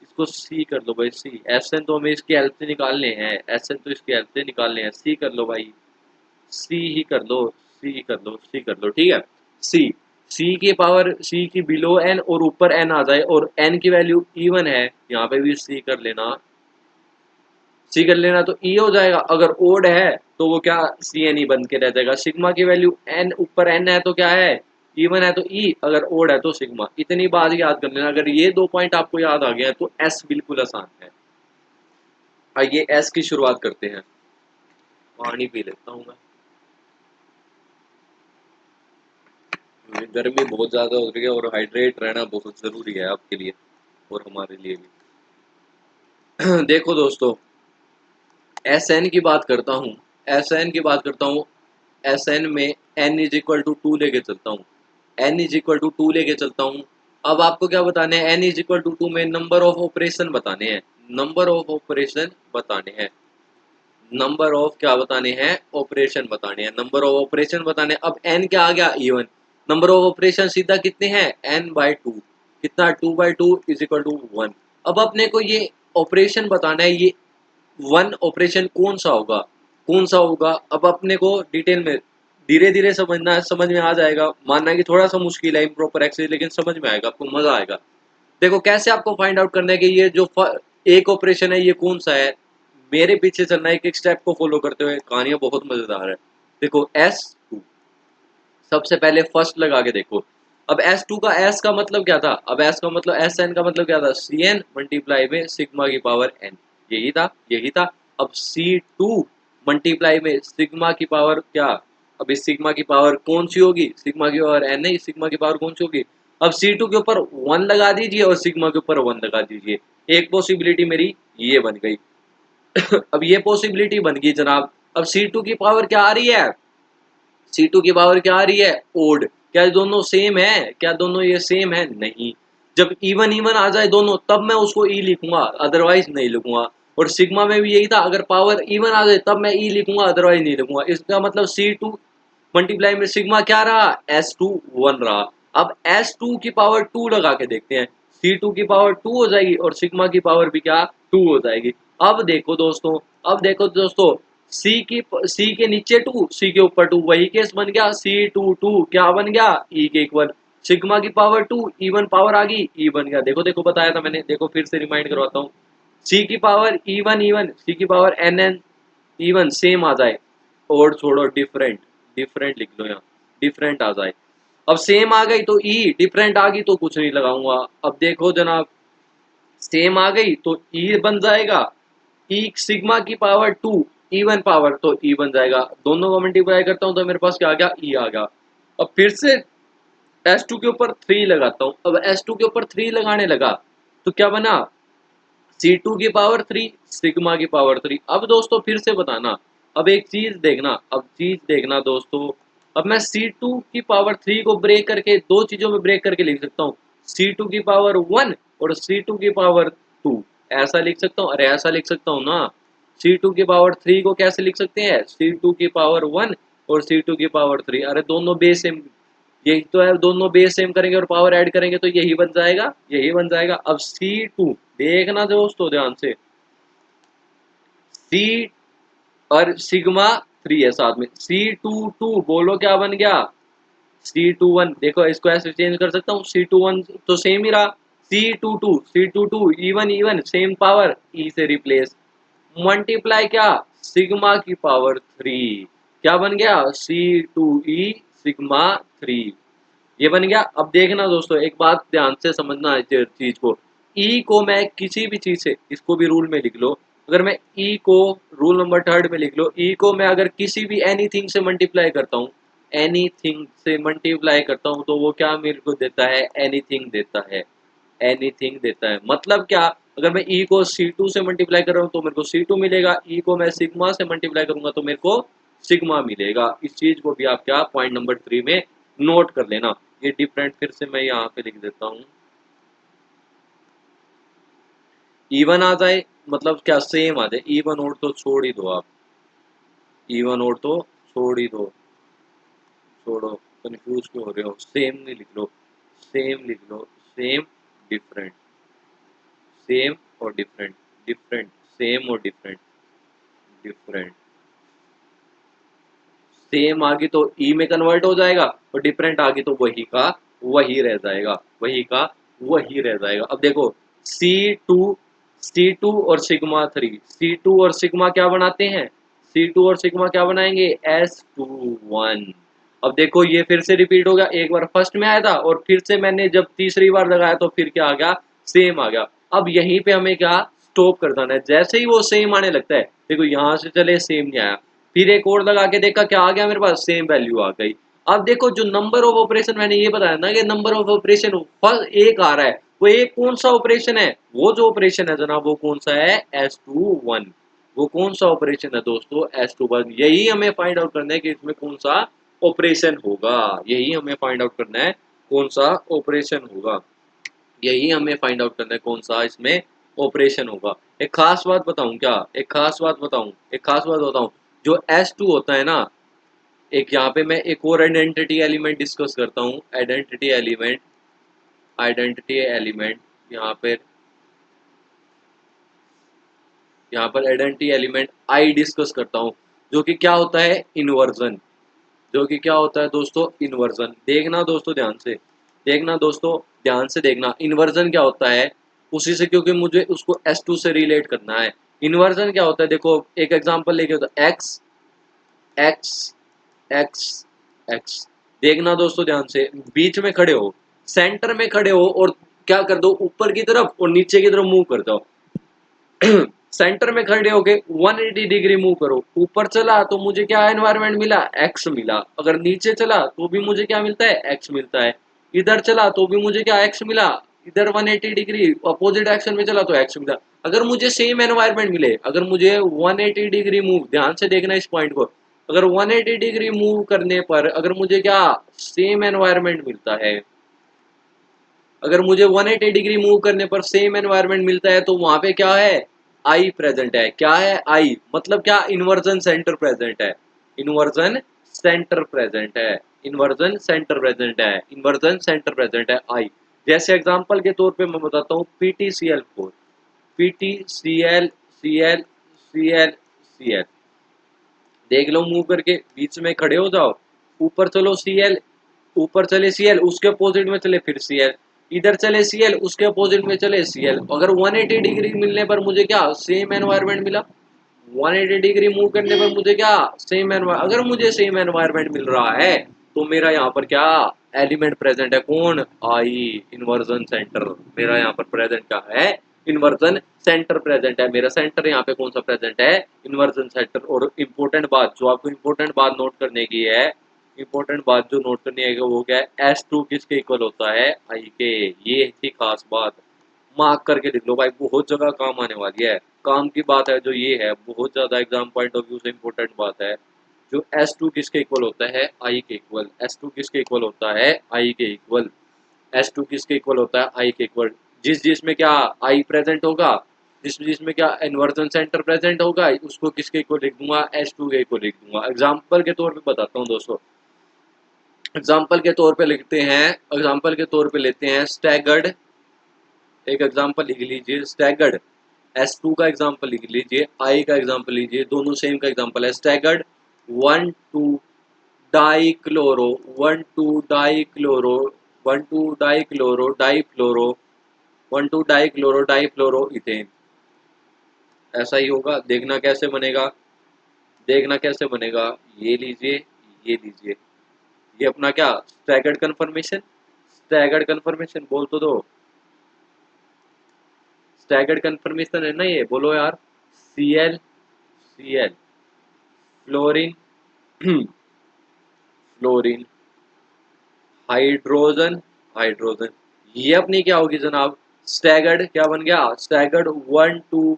इसको सी कर लो भाई, सी। एस एन तो हमें इसकी हेल्प से निकालने हैं, एस एन तो इसकी हेल्प से निकालने हैं, सी कर लो भाई, सी ही कर लो, सी कर लो, सी कर लो, ठीक है। सी, सी की पावर, सी की बिलो एन और ऊपर एन आ जाए, और एन की वैल्यू इवन है, यहाँ पे भी सी कर लेना, सी कर लेना, तो ई हो जाएगा। अगर ओड है तो वो क्या, सी एन ई बन के रह जाएगा। सिग्मा की वैल्यू एन, ऊपर एन है तो क्या है, इवन है तो ई, अगर ओड है तो सिग्मा। इतनी बात याद कर लेना। अगर ये दो पॉइंट आपको याद आ गया है तो एस बिल्कुल आसान है। आइए एस की शुरुआत करते हैं। पानी पी लेता हूँ मैं, गर्मी बहुत ज़्यादा हो रही है और हाइड्रेट रहना बहुत ज़रूरी है आपके लिए और हमारे लिए भी। देखो दोस्तों, एस एन की बात करता हूँ, एस एन की बात करता हूँ, एस एन में N is equal to two लेके चलता हूँ, N is equal to two लेके चलता हूँ। अब आपको क्या बताने हैं, N is equal to two में नंबर ऑफ ऑपरेशन बताने हैं, नंबर ऑफ ऑपरेशन बताने हैं, नंबर ऑफ क्या बताने हैं, ऑपरेशन बताने हैं, नंबर ऑफ ऑपरेशन बताने। अब एन क्या आ गया, इवन। नंबर ऑफ ऑपरेशन सीधा कितने हैं, एन बाई टू, कितना, two by two is equal to one. अब अपने को ये ऑपरेशन बताना है, ये वन ऑपरेशन कौन सा होगा, कौन सा होगा, अब अपने को डिटेल में धीरे धीरे समझना है, समझ में आ जाएगा। मानना है कि थोड़ा सा मुश्किल है इम्प्रॉपर एक्सेस, लेकिन समझ में आएगा, आपको मजा आएगा। देखो कैसे आपको फाइंड आउट करना है कि ये जो एक ऑपरेशन है ये कौन सा है। मेरे पीछे चलना है, एक एक स्टेप को फॉलो करते हुए, कहानियां बहुत मजेदार है। देखो S2, सबसे पहले फर्स्ट लगा के देखो। अब S2 का S का मतलब क्या था, अब S का मतलब SN का मतलब क्या था, CN मल्टीप्लाई में सिग्मा की पावर N, यही था, यही था। अब C2 मल्टीप्लाई में सिग्मा की पावर क्या, अब इस सिग्मा की पावर कौन सी होगी, सिग्मा की पावर N नहीं, सिग्मा की पावर कौन सी होगी। अब C2 के ऊपर 1 लगा दीजिए और सिग्मा के ऊपर 1 लगा दीजिए, एक पॉसिबिलिटी मेरी ये बन गई। अब ये पॉसिबिलिटी बन गई जनाब। अब C2 की पावर क्या आ रही है, C2 की पावर क्या आ रही है, ओड। क्या दोनों सेम है, क्या दोनों ये सेम है, नहीं। जब इवन इवन आ जाए दोनों तब मैं उसको ई लिखूंगा, अदरवाइज नहीं लिखूंगा। और सिग्मा में भी यही था, अगर पावर इवन आ जाए तब मैं ई लिखूंगा, अदरवाइज नहीं लिखूंगा। इसका मतलब C2 मल्टीप्लाई में सिग्मा क्या रहा, S2 1 रहा। अब S2 की पावर 2 लगा के देखते हैं, C2 की पावर 2 हो जाएगी और सिग्मा की पावर भी क्या 2 हो जाएगी। अब देखो दोस्तों, अब देखो दोस्तों, सी के नीचे 2, सी के ऊपर 2, वही केस बन गया, C2 2 क्या बन गया, ई के इक्वल। सिग्मा की पावर 2, इवन पावर आ गई, ई बन गया। देखो देखो बताया था मैंने, देखो फिर से रिमाइंड करवाता हूँ। सी की पावर इवन इवन, सी की पावर एन इवन सेम आ जाए, और छोड़ो डिफरेंट, डिफरेंट लिख लो यहाँ, डिफरेंट आ जाए। अब सेम आ गई तो ई, डिफरेंट आ गई तो कुछ नहीं लगाऊंगा। अब देखो जनाब, सेम आ गई तो ई बन जाएगा, ई सिग्मा की पावर 2, इवन पावर तो ई बन जाएगा। दोनों को मल्टीप्लाई करता हूं तो मेरे पास क्या आ गया, ई आ गया। अब फिर से S2 के ऊपर 3 लगाता हूं। अब S2 के ऊपर 3 लगाने लगा तो क्या बना, C2 की पावर 3, सिग्मा की पावर 3। अब दोस्तों फिर से बताना, अब एक चीज देखना, अब चीज देखना दोस्तों। अब मैं C2 की पावर 3 को ब्रेक करके दो चीजों में ब्रेक करके लिख सकता हूँ, C2 की पावर 1 और C2 की पावर 2, ऐसा लिख सकता हूँ। अरे ऐसा लिख सकता हूँ ना, C2 की पावर 3 को कैसे लिख सकते हैं, C2 की पावर 1 और C2 की पावर 3। अरे दोनों बेस सेम, यही तो है, दोनों बेस सेम करेंगे और पावर ऐड करेंगे तो यही बन जाएगा, यही बन जाएगा। अब C2 देखना दोस्तों ध्यान से, C और सिग्मा 3 है साथ में, C22 बोलो क्या बन गया, C21। देखो इसको ऐसे चेंज कर सकता हूँ, C21 तो सेम ही रहा, C22 even even same power, E से रिप्लेस, मल्टीप्लाई क्या, सिग्मा की पावर 3, क्या बन गया, C2E सिग्मा 3, ये बन गया। अब देखना दोस्तों, एक बात ध्यान से समझना है इस चीज को, ई को मैं किसी भी चीज से, इसको भी रूल में लिख लो, अगर मैं ई को रूल नंबर 3 में लिख लो, ई को मैं अगर किसी भी एनीथिंग से मल्टीप्लाई करता हूँ, एनीथिंग से मल्टीप्लाई करता हूँ तो वो क्या मेरे को देता है, एनीथिंग देता है, एनीथिंग देता है। मतलब क्या, अगर मैं ई को C2 से मल्टीप्लाई कर रहा हूँ तो मेरे को C2 मिलेगा, ई को मैं सिग्मा से मल्टीप्लाई करूंगा तो मेरे को सिग्मा मिलेगा। इस चीज को भी आप क्या पॉइंट नंबर 3 में नोट कर लेना। ये डिफरेंट फिर से मैं यहाँ पे लिख देता हूँ, इवन आ जाए मतलब क्या, सेम आ जाए, इवन और तो छोड़ ही दो आप, इवन और तो छोड़ ही दो, छोड़ो, कंफ्यूज क्यों हो रहे हो, सेम नहीं लिख लो, सेम लिख लो, सेम डिफरेंट, सेम और डिफरेंट, डिफरेंट सेम और डिफरेंट, डिफरेंट सेम आ गई तो ई में कन्वर्ट हो जाएगा, और डिफरेंट आ गई तो वही का वही रह जाएगा, वही का वही रह जाएगा। अब देखो, C2, C2 और सिग्मा 3, C2 और सिग्मा क्या बनाते हैं, C2 और सिग्मा क्या बनाएंगे, S21। अब देखो ये फिर से रिपीट हो गया, एक बार फर्स्ट में आया था और फिर से मैंने जब तीसरी बार लगाया तो फिर क्या आ गया, सेम आ गया। अब यहीं पे हमें क्या स्टॉप कर देना है, जैसे ही वो सेम आने लगता है, देखो यहाँ से चले सेम नहीं आया, फिर एक और लगा के देखा, क्या आ गया मेरे पास, सेम वैल्यू आ गई। अब देखो जो नंबर ऑफ ऑपरेशन मैंने ये बताया ना कि नंबर ऑफ ऑपरेशन फर्स्ट एक आ रहा है, वो एक कौन सा ऑपरेशन है, वो जो ऑपरेशन है जनाब वो कौन सा है, S21। वो कौन सा ऑपरेशन है दोस्तों, S21। यही हमें फाइंड आउट करना है कि इसमें कौन सा ऑपरेशन होगा, यही हमें फाइंड आउट करना है कौन सा ऑपरेशन होगा, यही हमें फाइंड आउट करना है कौन सा इसमें ऑपरेशन होगा। एक खास बात बताऊं क्या, एक खास बात बताऊं, एक खास बात बताऊं, जो S2 होता है ना, एक यहाँ पे मैं एक और आइडेंटिटी एलिमेंट डिस्कस करता हूँ, आइडेंटिटी एलिमेंट, आइडेंटिटी एलिमेंट यहाँ पे, यहाँ पर आइडेंटिटी एलिमेंट आई डिस्कस करता हूँ, जो कि क्या होता है इन्वर्जन, जो कि क्या होता है दोस्तों इन्वर्जन। देखना दोस्तों ध्यान से, देखना दोस्तों ध्यान से देखना, इन्वर्जन क्या होता है उसी से, क्योंकि मुझे उसको S2 से रिलेट करना है। इन्वर्जन क्या होता है, देखो एक एग्जांपल लेके होता है एक्स एक्स एक्स एक्स। देखना दोस्तों ध्यान से, बीच में खड़े हो, सेंटर में खड़े हो और क्या कर दो ऊपर की तरफ और नीचे की तरफ मूव कर जाओ। सेंटर में खड़े होके 180 डिग्री मूव करो, ऊपर चला तो मुझे क्या एनवायरनमेंट मिला एक्स मिला, अगर नीचे चला तो भी मुझे क्या मिलता है एक्स मिलता है, इधर चला तो भी मुझे क्या एक्स मिला, इधर 180 डिग्री अपोजिट एक्शन में चला तो एक्स मिला। अगर मुझे सेम एनवायरनमेंट मिले, अगर मुझे 180 डिग्री मूव, ध्यान से देखना इस पॉइंट को, अगर 180 डिग्री मूव करने पर अगर मुझे क्या सेम एनवायरनमेंट मिलता है, अगर मुझे 180 डिग्री मूव करने पर सेम एनवायरनमेंट मिलता है तो वहां पे क्या है आई प्रेजेंट है। क्या है आई, मतलब क्या इन्वर्जन सेंटर प्रेजेंट है, इन्वर्जन सेंटर प्रेजेंट है, इन्वर्जन सेंटर प्रेजेंट है, इन्वर्जन सेंटर प्रेजेंट है आई। जैसे एग्जांपल के तौर पे मैं बताता हूँ PTCl4, PTCl देख लो मूव करके, बीच में खड़े हो जाओ, ऊपर चलो Cl, ऊपर चले Cl, उसके अपोजिट में चले फिर Cl, इधर चले Cl, उसके अपोजिट में चले Cl। अगर 180 डिग्री मिलने पर मुझे क्या सेम एनवायरनमेंट मिला, 180 डिग्री मूव करने पर मुझे क्या सेम एनवायरनमेंट, अगर मुझे सेम एनवायरनमेंट मिल रहा है तो मेरा यहाँ पर क्या एलिमेंट प्रेजेंट है, कौन आई इन्वर्जन सेंटर, मेरा यहाँ पर प्रेजेंट क्या है इन्वर्जन सेंटर प्रेजेंट है, मेरा सेंटर यहाँ पे कौन सा प्रेजेंट है इन्वर्जन सेंटर। और इम्पोर्टेंट बात जो आपको इम्पोर्टेंट बात नोट करने की है, इम्पोर्टेंट बात जो नोट करनी है वो क्या है S2 किसके इक्वल होता है आई के, ये थी खास बात, मार्क करके लिख लो भाई, बहुत जगह काम आने वाली है, काम की बात है जो ये है, बहुत ज़्यादा एग्जाम पॉइंट ऑफ व्यू से इम्पोर्टेंट बात है। जो S2 किसके इक्वल होता है आई के इक्वल, S2 किसके इक्वल होता है आई के इक्वल, S2 किसके इक्वल होता है आई के इक्वल, जिस जिसमें क्या आई प्रेजेंट होगा, जिस जिसमें क्या इन्वर्जन सेंटर प्रेजेंट होगा उसको किसके इक्वल लिख दूंगा S2 के इक्वल लिख दूंगा। एग्जाम्पल के तौर पे बताता हूँ दोस्तों, एग्जाम्पल के तौर पे लिखते हैं, एग्जाम्पल के तौर पे लेते हैं स्टैगर्ड, एक एग्जाम्पल लिख लीजिए स्टैगर्ड, S2 का एग्जाम्पल लिख लीजिए, आई का एग्जाम्पल लीजिए, दोनों सेम का एग्जाम्पल है staggered 1 2 dichloro 1 2 dichloro 1 2 dichloro difluoro 1 2 dichloro difluoro ethane. ऐसा ही होगा, देखना कैसे बनेगा, देखना कैसे बनेगा, ये लीजिए ये लीजिए, ये अपना क्या स्टैगर्ड कन्फर्मेशन, स्टैगर्ड कन्फर्मेशन बोल तो दो, स्टैगर्ड कन्फर्मेशन है ना ये, बोलो यार Cl Cl fluorine fluorine hydrogen hydrogen, ये अपनी क्या होगी जनाब स्टैगर्ड, क्या बन गया staggered 1 2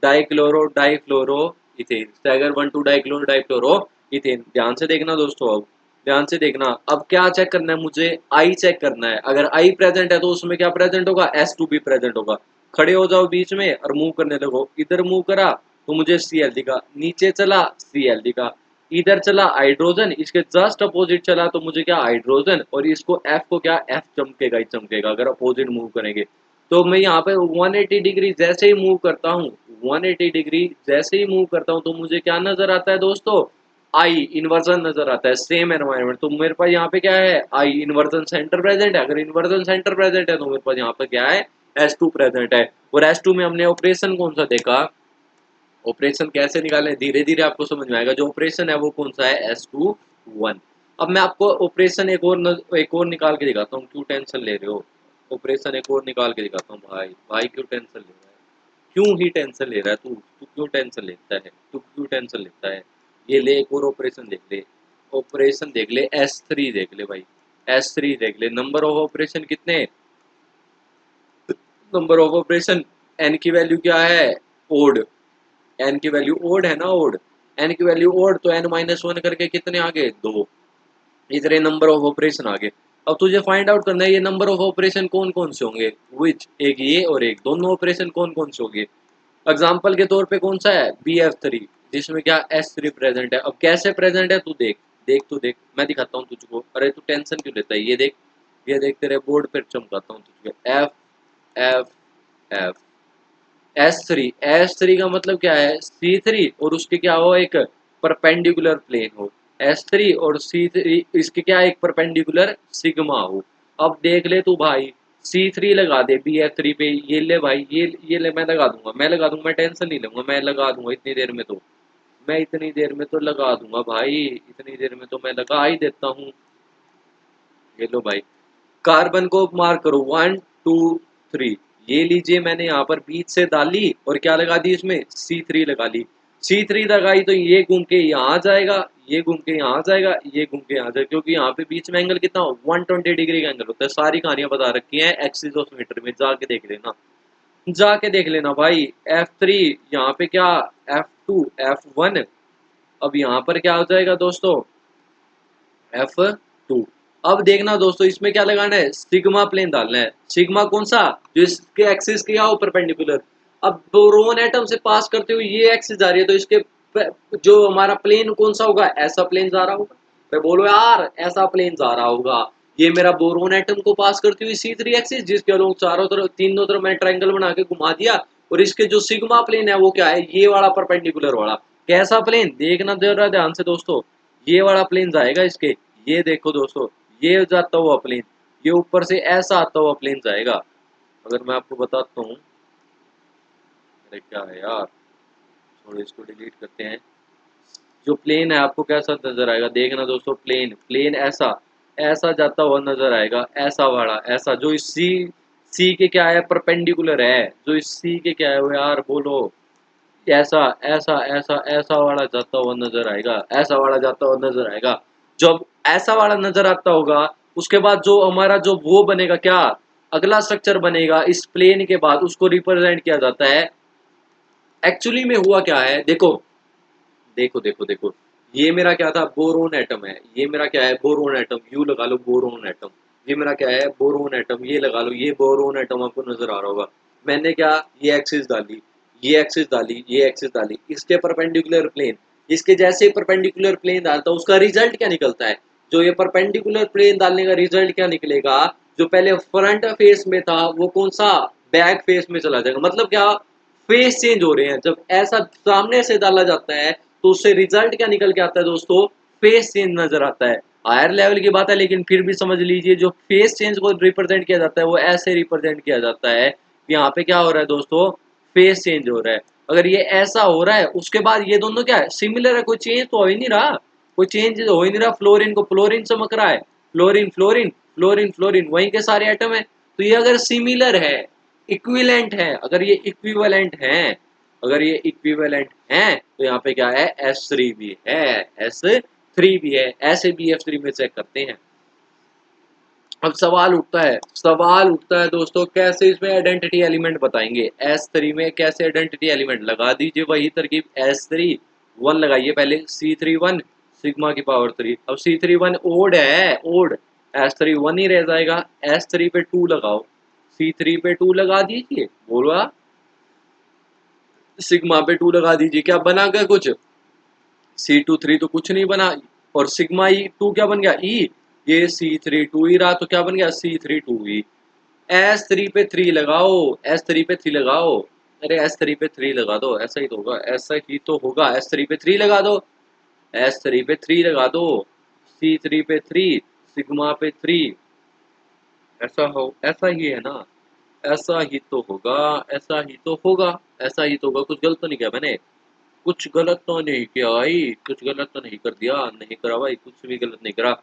dichloro difluoro ethane, stagger 1 2 dichloro difluoro ethane. ध्यान से देखना दोस्तों, अब ध्यान से देखना, अब क्या चेक करना है मुझे आई चेक करना है, अगर आई प्रेजेंट है तो उसमें क्या प्रेजेंट होगा S2 भी प्रेजेंट होगा। खड़े हो जाओ बीच में और मूव करने लगो, इधर मूव करा तो मुझे Cl दिखा, नीचे चला Cl दिखा, इधर चला हाइड्रोजन, इसके जस्ट अपोजिट चला तो मुझे क्या हाइड्रोजन, और इसको F को क्या F चमकेगा ही चमकेगा अगर अपोजिट मूव करेंगे। तो मैं यहाँ पे 180 डिग्री जैसे ही मूव करता हूँ, 180 डिग्री जैसे ही मूव करता हूँ तो मुझे क्या नजर आता है दोस्तों आई इन्वर्जन नजर आता है, सेम एनवायरनमेंट। तो मेरे पास यहाँ पे क्या है आई इन्वर्जन सेंटर प्रेजेंट है, अगर इन्वर्जन सेंटर प्रेजेंट है तो मेरे पास यहाँ पे क्या है S2 प्रेजेंट है। और S2 में हमने ऑपरेशन कौन सा देखा, ऑपरेशन कैसे निकालें धीरे धीरे आपको समझ में आएगा, जो ऑपरेशन है वो कौन सा है S2 1। अब मैं आपको ऑपरेशन एक और निकाल के दिखाता हूँ, क्यों टेंशन ले रहे हो, ऑपरेशन एक और निकाल के दिखाता हूँ भाई, भाई क्यों टेंशन ले रहा है, क्यों ही टेंशन ले रहा है तू, तू क्यों टेंशन लेता है, तू क्यों टेंशन लेता है, ये ले एक और ऑपरेशन देख ले, ऑपरेशन देख ले S3 देख ले भाई, S3 देख ले, नंबर ऑफ ऑपरेशन कितने, नंबर ऑफ ऑपरेशन n की वैल्यू क्या है ओड, एन की वैल्यू ओड है ना ओड, एन की वैल्यू ओड तो n-1 करके कितने आगे दो, इतने नंबर ऑफ ऑपरेशन आगे। अब तुझे फाइंड आउट करना है ये नंबर ऑफ ऑपरेशन कौन कौन से होंगे, विच एक ये और एक दोनों ऑपरेशन कौन कौन से होंगे। एग्जाम्पल के तौर पे कौन सा है BF3 जिसमें क्या S3 प्रेजेंट है। अब कैसे प्रेजेंट है तू देख, देख तू देख, मैं दिखाता हूँ तुझको, अरे तू टेंशन क्यों लेता है, ये देख, ये देख तेरे बोर्ड पे चमकाता हूँ तुझको, F F F S three का मतलब क्या है, C3 और उसके क्या हो, एक परपेंडिकुलर प्लेन हो, S3 और C3 इसके क्या एक परपेंडिकुलर सिग्मा हो। अब देख ले तू भाई, C3 लगा दे BF3 पे, ये ले भाई, ये ले, मैं लगा दूंगा, मैं टेंशन नहीं लूंगा, मैं लगा दूंगा इतनी देर में तो, मैं इतनी देर में तो लगा दूंगा भाई, इतनी देर में तो मैं लगा ही देता हूँ। ये लो भाई, कार्बन को मार्क करो, 1 2 3, ये लीजिए मैंने यहाँ पर बीच से डाली और क्या लगा दी इसमें, C3 लगा ली। C3 लगाई तो ये घूम के यहाँ आ जाएगा, ये घूम के यहाँ आ जाएगा, ये घूम के यहाँ आ जाएगा, क्योंकि यहाँ पे बीच में एंगल कितना, 120 डिग्री का एंगल होता है। सारी कहानियां बता रखी हैं एक्सिसोमीटर में, जाके देख लेना, जाके देख लेना भाई। F3 यहाँ पे क्या, F2 F1, अब यहाँ पर क्या हो जाएगा दोस्तों, F2। अब देखना दोस्तों, इसमें क्या लगाना है, सिग्मा प्लेन डालना है। सिग्मा कौन सा, जो इसके एक्सिस के क्या हो, परपेंडिकुलर। अब बोरोन एटम से पास करते हुए ये एक्सिस जा रही है, तो इसके जो हमारा प्लेन कौन सा होगा, ऐसा प्लेन जा रहा होगा। मैं बोलो यार, ऐसा प्लेन जा रहा होगा। ये मेरा बोरोन एटम को पास करती हुई C3 एक्सिस, जिसके लोग चारों तरफ, तीनों तरफ मैंने ट्रायंगल बना के घुमा दिया, और इसके जो सिग्मा प्लेन है वो क्या है, ये वाला परपेंडिकुलर वाला। कैसा प्लेन, देखना जरा ध्यान से दोस्तों, ये वाला प्लेन जाएगा इसके, ये देखो दोस्तों, ये जाता हुआ प्लेन, ये ऊपर से ऐसा आता हुआ प्लेन जाएगा। अगर मैं आपको बताता हूँ, अरे क्या है यार, छोड़ो इसको डिलीट करते हैं। जो प्लेन है आपको कैसा नजर आएगा, देखना दोस्तों, प्लेन प्लेन ऐसा ऐसा जाता हुआ नजर आएगा, ऐसा वाला, ऐसा जो इस सी के क्या है, परपेंडिकुलर है, जो इस सी के क्या है वो यार बोलो, ऐसा ऐसा ऐसा ऐसा वाला जाता हुआ नजर आएगा, ऐसा वाला जाता हुआ नजर आएगा। जब ऐसा वाला नजर आता होगा, उसके बाद जो हमारा जो वो बनेगा क्या, अगला स्ट्रक्चर बनेगा इस प्लेन के बाद, उसको रिप्रेजेंट किया जाता है। एक्चुअली में हुआ क्या है, देखो देखो देखो देखो, ये मेरा क्या था, बोरोन एटम है, ये मेरा क्या है, बोरोन एटम, यू लगा लो बोरोन एटम। ये मेरा क्या है, बोरोन एटम, ये लगा लो, ये बोरोन एटम आपको नजर आ रहा होगा। मैंने क्या, ये एक्सिस डाली, ये एक्सिस डाली, ये एक्सिस डाली, इसके परपेंडिकुलर प्लेन, इसके जैसे परपेंडिकुलर प्लेन डालता हूं, उसका रिजल्ट क्या निकलता है, जो ये परपेंडिकुलर प्लेन डालने का रिजल्ट क्या निकलेगा, जो पहले फ्रंट फेस में था वो कौन सा, बैक फेस में चला जाएगा। मतलब क्या, फेस चेंज हो रहे हैं। जब ऐसा सामने से डाला जाता है तो उससे रिजल्ट क्या निकल के आता है दोस्तों, फेस चेंज नजर आता है। हायर लेवल की बात है, लेकिन फिर भी समझ लीजिए, जो फेस चेंज को रिप्रेजेंट किया जाता है वो ऐसे रिप्रेजेंट किया जाता है। यहाँ पे क्या हो रहा है दोस्तों, फेस चेंज हो रहा है। अगर ये ऐसा हो रहा है, उसके बाद ये दोनों क्या है, सिमिलर है, कोई चेंज तो हो ही नहीं रहा, कोई चेंज हो ही नहीं रहा। फ्लोरीन को फ्लोरीन चमक रहा है, फ्लोरीन फ्लोरीन फ्लोरीन फ्लोरीन, वहीं के सारे एटम है। तो ये अगर सिमिलर है, इक्विवेलेंट है, अगर ये इक्विवेलेंट है, अगर ये इक्विवेलेंट है, तो यहाँ पे क्या है, S3 भी है, S3 भी है, ऐसे BF3 में चेक करते हैं। अब सवाल उठता है दोस्तों, कैसे इसमें आइडेंटिटी एलिमेंट बताएंगे, S3 में कैसे आइडेंटिटी एलिमेंट लगा दीजिए, वही तरकीब, S3 1 लगाइए पहले, C3 1 सिग्मा की पावर 3। अब C3 1 ओड है, ओड, S3 1 ही रह जाएगा। S3 पे 2 लगाओ, C3 पे 2 लगा दीजिए, बोलो, सिग्मा पे 2 लगा दीजिए, क्या बना क्या कुछ, C2 3 तो कुछ नहीं बना, और सिग्मा E2 क्या बन गया, E, ये C3 2 ही रहा, तो क्या बन गया, C3 2 ही। S3 पे 3 लगाओ, S3 पे 3 लगाओ, अरे S3 पे 3 लगा दो, ऐसा ही तो होगा, ऐसा ही तो होगा, S3 पे 3 लगा दो, S3 पे 3 लगा दो, C3 पे 3, सिग्मा पे 3, ऐसा हो, ऐसा ही है ना, ऐसा ही तो होगा, ऐसा ही तो होगा, ऐसा ही तो होगा। कुछ गलत तो नहीं किया मैंने, कुछ गलत तो नहीं किया भाई, कुछ गलत तो नहीं कर दिया, नहीं करा भाई, कुछ भी गलत नहीं करा,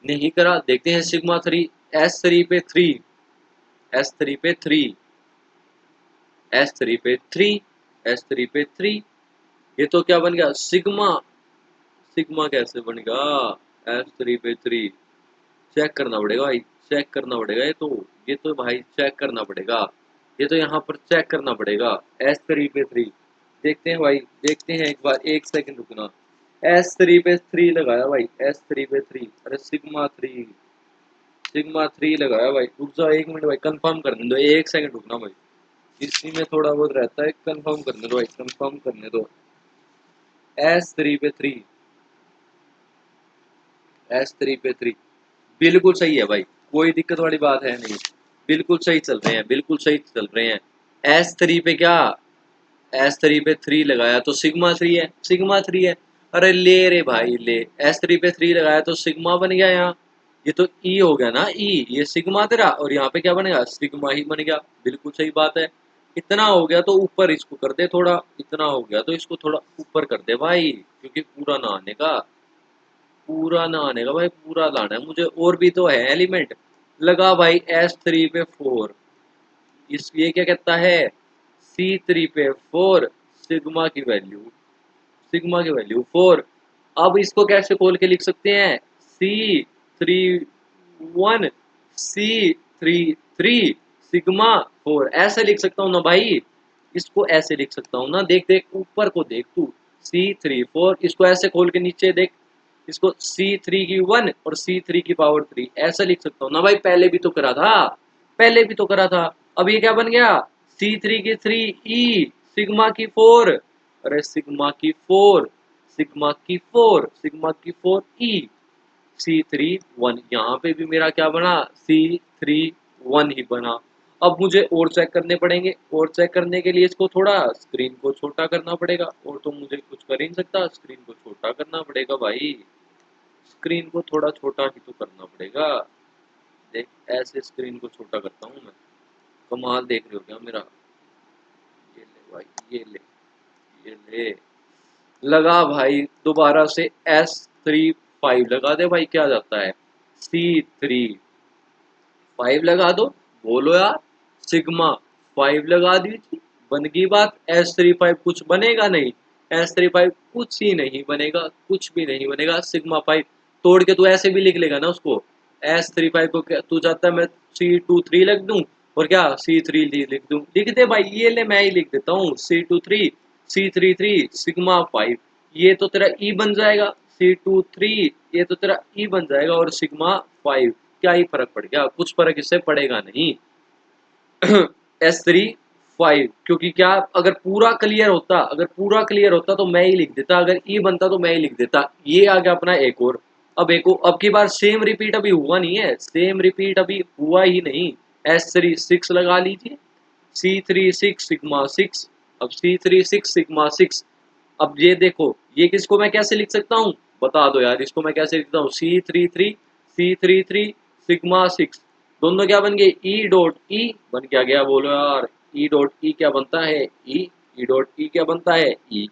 नहीं करा। देखते हैं सिग्मा 3, S3 पे 3, S3 पे 3, S3 पे 3, S3 पे 3, ये तो क्या बन गया, सिग्मा, सिग्मा कैसे बन गया, S3 पे 3, चेक करना पड़ेगा भाई, चेक करना पड़ेगा, ये तो भाई चेक करना पड़ेगा, ये तो यहाँ पर चेक करना पड़ेगा। S3 पे 3, देखते हैं भाई, देखते हैं एक बार, एक सेकंड रुकना। S3 पे 3 लगाया भाई, S3 पे 3, अरे सिग्मा 3, सिग्मा 3 लगाया भाई, रुक जाओ 1 मिनट भाई, कंफर्म करने दो, 1 सेकंड रुकना भाई, इसी में थोड़ा बहुत रहता है, कंफर्म करने दो भाई, कंफर्म करने दो। S3 पे 3, S3 पे 3 बिल्कुल सही है भाई, कोई दिक्कत वाली बात है नहीं, बिल्कुल सही चल रहे हैं, बिल्कुल सही चल रहे हैं। S3 पे क्या, S3 पे 3 लगाया तो सिग्मा 3 है, सिग्मा 3 है। अरे ले रे भाई ले, S3 पे 3 लगाया तो सिग्मा बन गया यहाँ। ये तो E हो गया ना, E, ये सिग्मा तेरा, और यहाँ पे क्या बनेगा, सिग्मा ही बन गया। बिल्कुल सही बात है। इतना हो गया तो ऊपर इसको कर दे थोड़ा, इतना हो गया तो इसको थोड़ा ऊपर कर दे भाई, क्योंकि पूरा ना आने का, पूरा ना आने का भाई, पूरा लाना है मुझे। और भी तो है एलिमेंट। लगा भाई S3 पे 4, इस ये क्या कहता है, C3 पे 4, सिग्मा की वैल्यू, सिग्मा की वैल्यू 4। अब इसको कैसे खोल के लिख सकते हैं, C31, C33 सिग्मा 4, ऐसे लिख सकता हूँ ना भाई। इसको ऐसे लिख सकता हूँ ना, देख देख ऊपर को देख तू, C34, इसको ऐसे खोल के नीचे देख, इसको C3 की 1 और C3 की पावर 3 ऐसा लिख सकता हूँ ना भाई। पहले भी तो करा था, पहले भी तो करा था। अब ये क्या बन गया, C3 की 3 E, सिग्मा की 4, अरे सिग्मा की 4, सिग्मा की 4, सिग्मा की 4 E, C31, यहाँ पे भी मेरा क्या बना, C31 ही बना। अब मुझे और चेक करने पड़ेंगे, और चेक करने के लिए इसको थोड़ा स्क्रीन को छोटा करना पड़ेगा, और तो मुझे कुछ कर ही नहीं सकता, स्क्रीन को छोटा करना पड़ेगा भाई, स्क्रीन को थोड़ा छोटा ही तो करना पड़ेगा। देख ऐसे स्क्रीन को छोटा करता हूँ मैं, कमाल देख रहे हो क्या मेरा, ये ले भाई, ये ले, ये ले, लगा भाई दोबारा से S35 लगा दे भाई, क्या जाता है, C35 लगा दो, बोलो यार, सिग्मा 5 लगा दीजिए, बन गई बात। S35 कुछ बनेगा नहीं, S35 कुछ ही नहीं बनेगा, कुछ भी नहीं बनेगा। सिग्मा 5 तोड़ के तू ऐसे भी लिख लेगा ना उसको, S35 को क्या तू चाहता है मैं C23 लिख दूं, और क्या C3 लिख दूं, लिख दे भाई, ये ले मैं ही लिख देता हूँ, C23 C33 सिग्मा 5, ये तो तेरा E बन जाएगा, C23 ये तो तेरा E बन जाएगा, और सिग्मा 5, क्या ही फर्क पड़ गया, कुछ फर्क इससे पड़ेगा नहीं। S35, क्योंकि क्या, अगर पूरा क्लियर होता, अगर पूरा क्लियर होता तो मैं ही लिख देता, अगर ई बनता तो मैं ही लिख देता। ये आ गया अपना एक और। अब एक और, अब की बार सेम रिपीट अभी हुआ नहीं है, सेम रिपीट अभी हुआ ही नहीं। S36 लगा लीजिए, C36 सिग्मा 6, अब C36 सिग्मा 6। अब ये देखो, ये किसको मैं कैसे लिख सकता हूँ, बता दो यार, इसको मैं कैसे लिखता हूँ, C33 सिग्मा 6, दोनों क्या बन गए, ई डॉट ई बन क्या गया, बोलो यार, ई डॉट ई क्या बनता है, ई डॉट ई क्या बनता है, ई।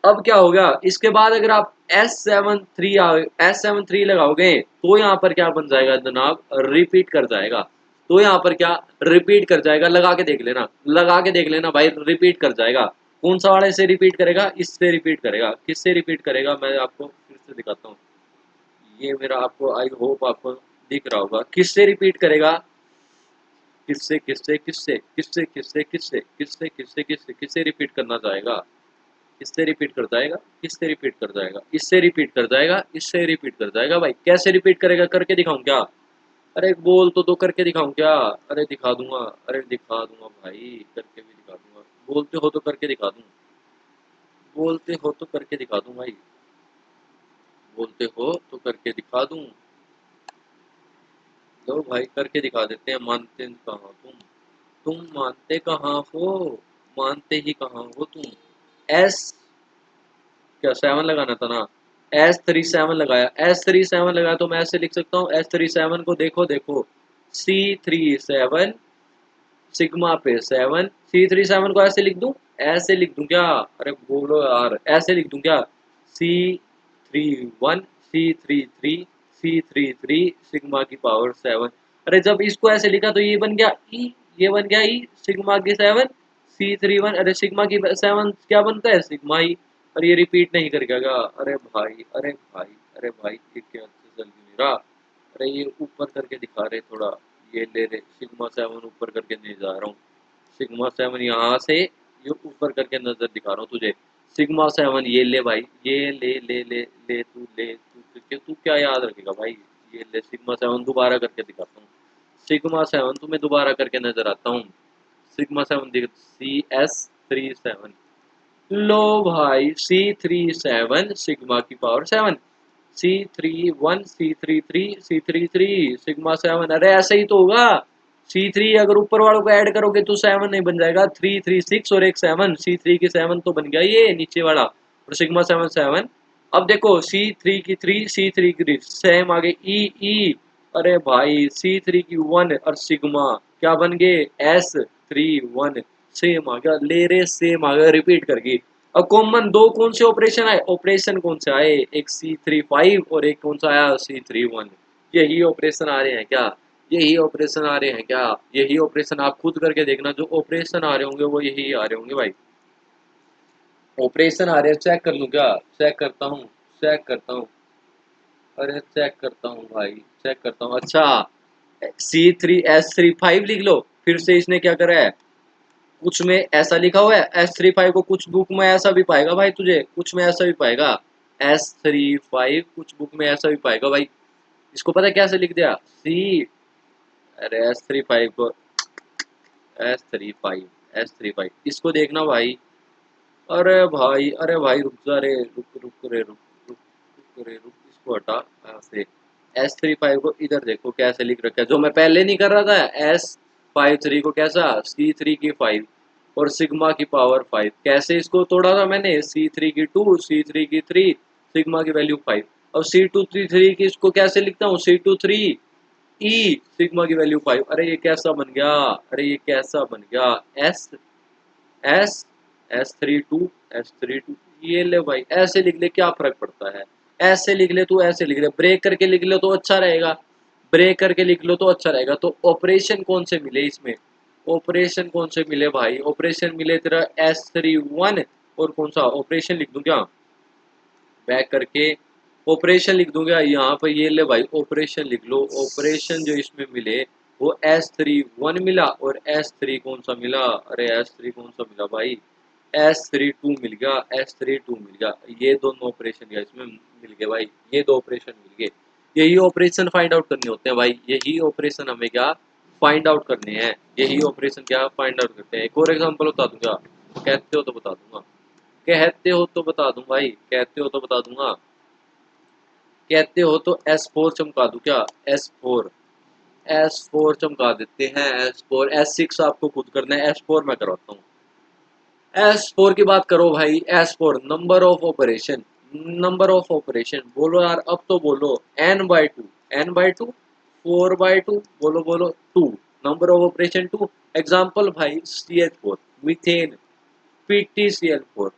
अब क्या होगा, इसके बाद अगर आप S73 लगाओगे तो यहाँ पर क्या बन जाएगा जनाब, रिपीट कर जाएगा। तो यहाँ पर क्या रिपीट कर जाएगा, लगा के देख लेना, लगा के देख लेना भाई, रिपीट कर जाएगा। कौन सा वाले से रिपीट करेगा, इससे रिपीट करेगा, किससे रिपीट करेगा, मैं आपको फिर से दिखाता हूँ। ये मेरा आपको, आई होप आपको दिख रहा होगा, किससे रिपीट करेगा, किससे किससे किससे किससे किससे किससे किससे किससे किससे किससे रिपीट करना चाहेगा, किससे रिपीट कर जाएगा, किससे रिपीट कर जाएगा, इससे रिपीट कर जाएगा, इससे रिपीट कर जाएगा भाई। कैसे रिपीट करेगा, करके दिखाऊं क्या, अरे बोल तो दो, करके दिखाऊं क्या, अरे दिखा दूंगा, अरे दिखा दूंगा भाई, करके भी दिखा दूंगा, बोलते हो तो करके दिखा दूं, बोलते हो तो करके दिखा दूं भाई, बोलते हो तो करके दिखा दूं। लो भाई करके दिखा देते हैं, मानते कहाँ तुम मानते कहाँ हो, मानते ही कहाँ हो तुम। एस, क्या 7 लगाना था ना, S37 लगाया, S37 लगाया तो मैं ऐसे लिख सकता हूँ, S37 को देखो देखो, C37 सिग्मा पे 7, C37 को ऐसे लिख दूं, ऐसे लिख दूं क्या, अरे बोलो यार, ऐसे लिख दूं क्या, C31 C33 सिग्मा की पावर 7। अरे जब इसको ऐसे लिखा तो ये बन गया E, ये बन गया E, सिग्मा की 7 C31, अरे सिग्मा की 7 क्या बनता है, सिग्मा E, और ये रिपीट नहीं कर गया, अरे भाई, अरे भाई, अरे भाई, ये क्या चल गया मेरा, अरे ये ऊपर करके दिखा रहे थोड़ा, ये ले रहे सिग्मा 7 ऊपर करके नहीं जा रहा हूँ, सिग्मा 7 यहाँ से ये ऊपर करके नजर दिखा रहा हूँ तुझे, सिग्मा 7 ये ले भाई, ये ले ले ले ले तू ले तू क्या याद रखेगा भाई, ये ले सिग्मा 7 दोबारा करके दिखाता हूँ, सिग्मा 7 तुम्हें दोबारा करके नजर आता हूँ, सिग्मा 7 देख, CS37, लो भाई C37 सिग्मा की power 7, C31 C33 C33 sigma 7, अरे ऐसे ही तो होगा, C3 अगर ऊपर वालों को ऐड करोगे तो 7 नहीं बन जाएगा, 3 3 6 और एक 7, C3 की 7 तो बन गया ये नीचे वाला, और सिग्मा 7 7। अब देखो C3 की 3, C3 की 3 सेम आगे ई, अरे भाई C3 की 1 और सिग्मा क्या बन गए S3 1, सेम आ गया, ले रे सेम आ गया, रिपीट करके। अब कॉमन दो कौन से ऑपरेशन आए, ऑपरेशन कौन से आए, एक C3 5 और एक कौन सा आया C3 1, यही ऑपरेशन आ रहे हैं क्या, यही ऑपरेशन आ रहे हैं क्या, यही ऑपरेशन आप खुद करके देखना, जो ऑपरेशन आ रहे होंगे वो यही आ रहे होंगे भाई, ऑपरेशन आ रहे हैं, चेक कर लूँ क्या, चेक करता हूँ, चेक करता हूँ, अरे चेक करता हूँ भाई, चेक करता हूँ। अच्छा C3 S3 5 लिख लो, फिर से इसने क्या करा है, कुछ में ऐसा लिखा हुआ है S3 5 को, कुछ बुक में ऐसा भी पाएगा भाई, तुझे कुछ में ऐसा भी पाएगा S3 5, कुछ बुक में ऐसा भी पाएगा भाई। इसको पता है कैसे लिख दिया सी, अरे S3 5 को S3 5 इसको देखना भाई, अरे भाई रुक जा रे, रुक रे रुक, इसको हटा यहाँ से, S3 5 को इधर देखो कैसे लिख रखा है, जो मैं पहले नहीं कर रहा था, S5 3 को कैसा C3 की 5 और सिग्मा की पावर 5, कैसे इसको तोड़ा था मैंने, C3 की 2 C3 की 3 सिग्मा की वैल्यू 5, अब C2 3 की इसको कैसे लिखता हूँ C2 3 ई सिग्मा की वैल्यू 5, अरे ये कैसा बन गया, अरे ये कैसा बन गया, एस एस S32 ये ले भाई, ऐसे लिख ले क्या फर्क पड़ता है, ऐसे लिख ले तू, ऐसे लिख ले, ब्रेक करके लिख लो तो अच्छा रहेगा, ब्रेक करके लिख लो तो अच्छा रहेगा। तो ऑपरेशन कौन से मिले इसमें, ऑपरेशन कौन से मिले भाई, ऑपरेशन मिले तेरा S3 1, और कौन सा ऑपरेशन लिख दूं क्या, बैक करके ऑपरेशन लिख दूंगा यहाँ पर, ये ले भाई ऑपरेशन लिख लो, ऑपरेशन जो इसमें मिले वो S3 1 मिला, और S3 कौन सा मिला, अरे S3 कौन सा मिला भाई, S32 मिल गया, S32 मिल गया, ये दोनों ऑपरेशन इसमें मिल गए भाई, ये दो ऑपरेशन मिल गए, यही ऑपरेशन फाइंड आउट करने होते हैं भाई, यही ऑपरेशन हमें क्या फाइंड आउट करने हैं, यही ऑपरेशन क्या फाइंड आउट करते हैं। एक और एग्जांपल बता दूंगा, कहते हो तो बता दूंगा, कहते हो तो बता दूं भाई, कहते हो तो बता दूंगा, कहते हो तो S4 चमका दूं क्या, S4 चमका देते हैं, S4 S6 आपको खुद करना है, S4 मैं करवाता हूँ। S4 की बात करो भाई, S4 number of operation, number of operation बोलो यार, अब तो बोलो N/2, N/2 4/2, बोलो 2, नंबर ऑफ ऑपरेशन 2, एग्जाम्पल भाई CH4 मीथेन PTCl4,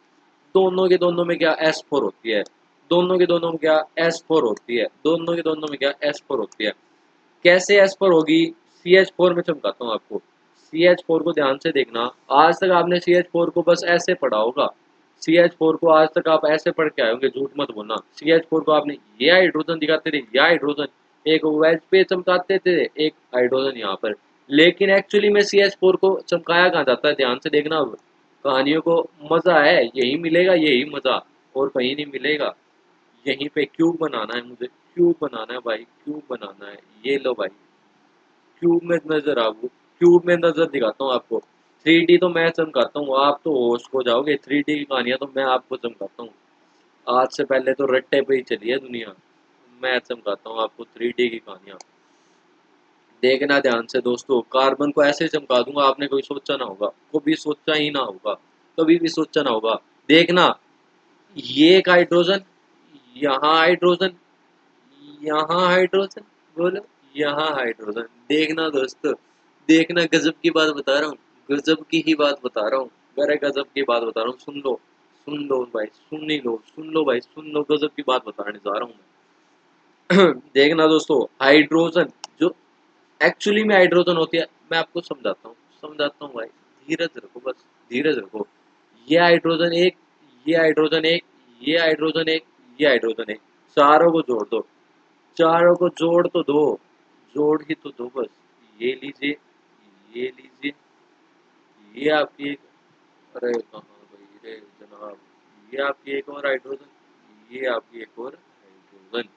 दोनों के दोनों में क्या S4 होती है, दोनों के दोनों में क्या S4 होती है, दोनों के दोनों में क्या S4 होती है, कैसे S4 होगी, CH4 में चमकाता हूँ आपको, CH4 को ध्यान से देखना, आज तक आपने CH4 को बस ऐसे पढ़ा होगा, CH4 को आज तक आप ऐसे पढ़ के आए होंगे, झूठ मत बोलना, CH4 को आपने ये हाइड्रोजन दिखाते थे, ये हाइड्रोजन एक वेज पे चमकाते थे, एक हाइड्रोजन यहाँ पर, लेकिन एक्चुअली में CH4 को चमकाया कहाँ जाता है, ध्यान से देखना, अब कहानियों को मजा है यही मिलेगा, यही मजा और कहीं नहीं मिलेगा, यहीं पे क्यूब बनाना है मुझे, क्यूब बनाना है भाई, क्यूब बनाना है, ये लो भाई, क्यूब में नजर आओ, क्यूब में नजर दिखाता हूँ आपको, 3D तो मैं चमकाता हूँ, आप तो होश हो जाओगे, 3D की कहानियां तो मैं आपको चमकाता हूँ, आज से पहले तो रट्टे पे ही चली है दुनिया, मैं चमकाता हूँ आपको 3D की कहानियां, देखना ध्यान से दोस्तों, कार्बन को ऐसे चमका दूंगा आपने कोई सोचा ना होगा, कभी सोचा ही ना होगा, कभी भी सोचा ना होगा, देखना, ये एक हाइड्रोजन, यहाँ हाइड्रोजन, यहाँ हाइड्रोजन, बोलो यहाँ हाइड्रोजन, देखना दोस्तों, देखना गजब की बात बता रहा हूँ, गजब की ही बात बता रहा हूँ, अरे गजब की बात बता रहा हूँ, सुन लो भाई, सुन ही लो, सुन लो भाई, सुन लो, गजब की बात बताने जा रहा हूँ मैं। देखना दोस्तों, हाइड्रोजन जो एक्चुअली में हाइड्रोजन होती है, मैं आपको समझाता हूँ भाई, धीरज रखो बस, धीरज रखो, ये हाइड्रोजन एक, ये हाइड्रोजन एक, ये हाइड्रोजन एक, ये हाइड्रोजन एक, चारों को जोड़ दो, चारों को जोड़ तो दो, जोड़ ही तो दो बस, ये लीजिए, ये लीजिए, ये आपकी एक, अरे कहाँ भाई रे जनाब, ये आपकी एक और हाइड्रोजन, ये आपकी एक और हाइड्रोजन,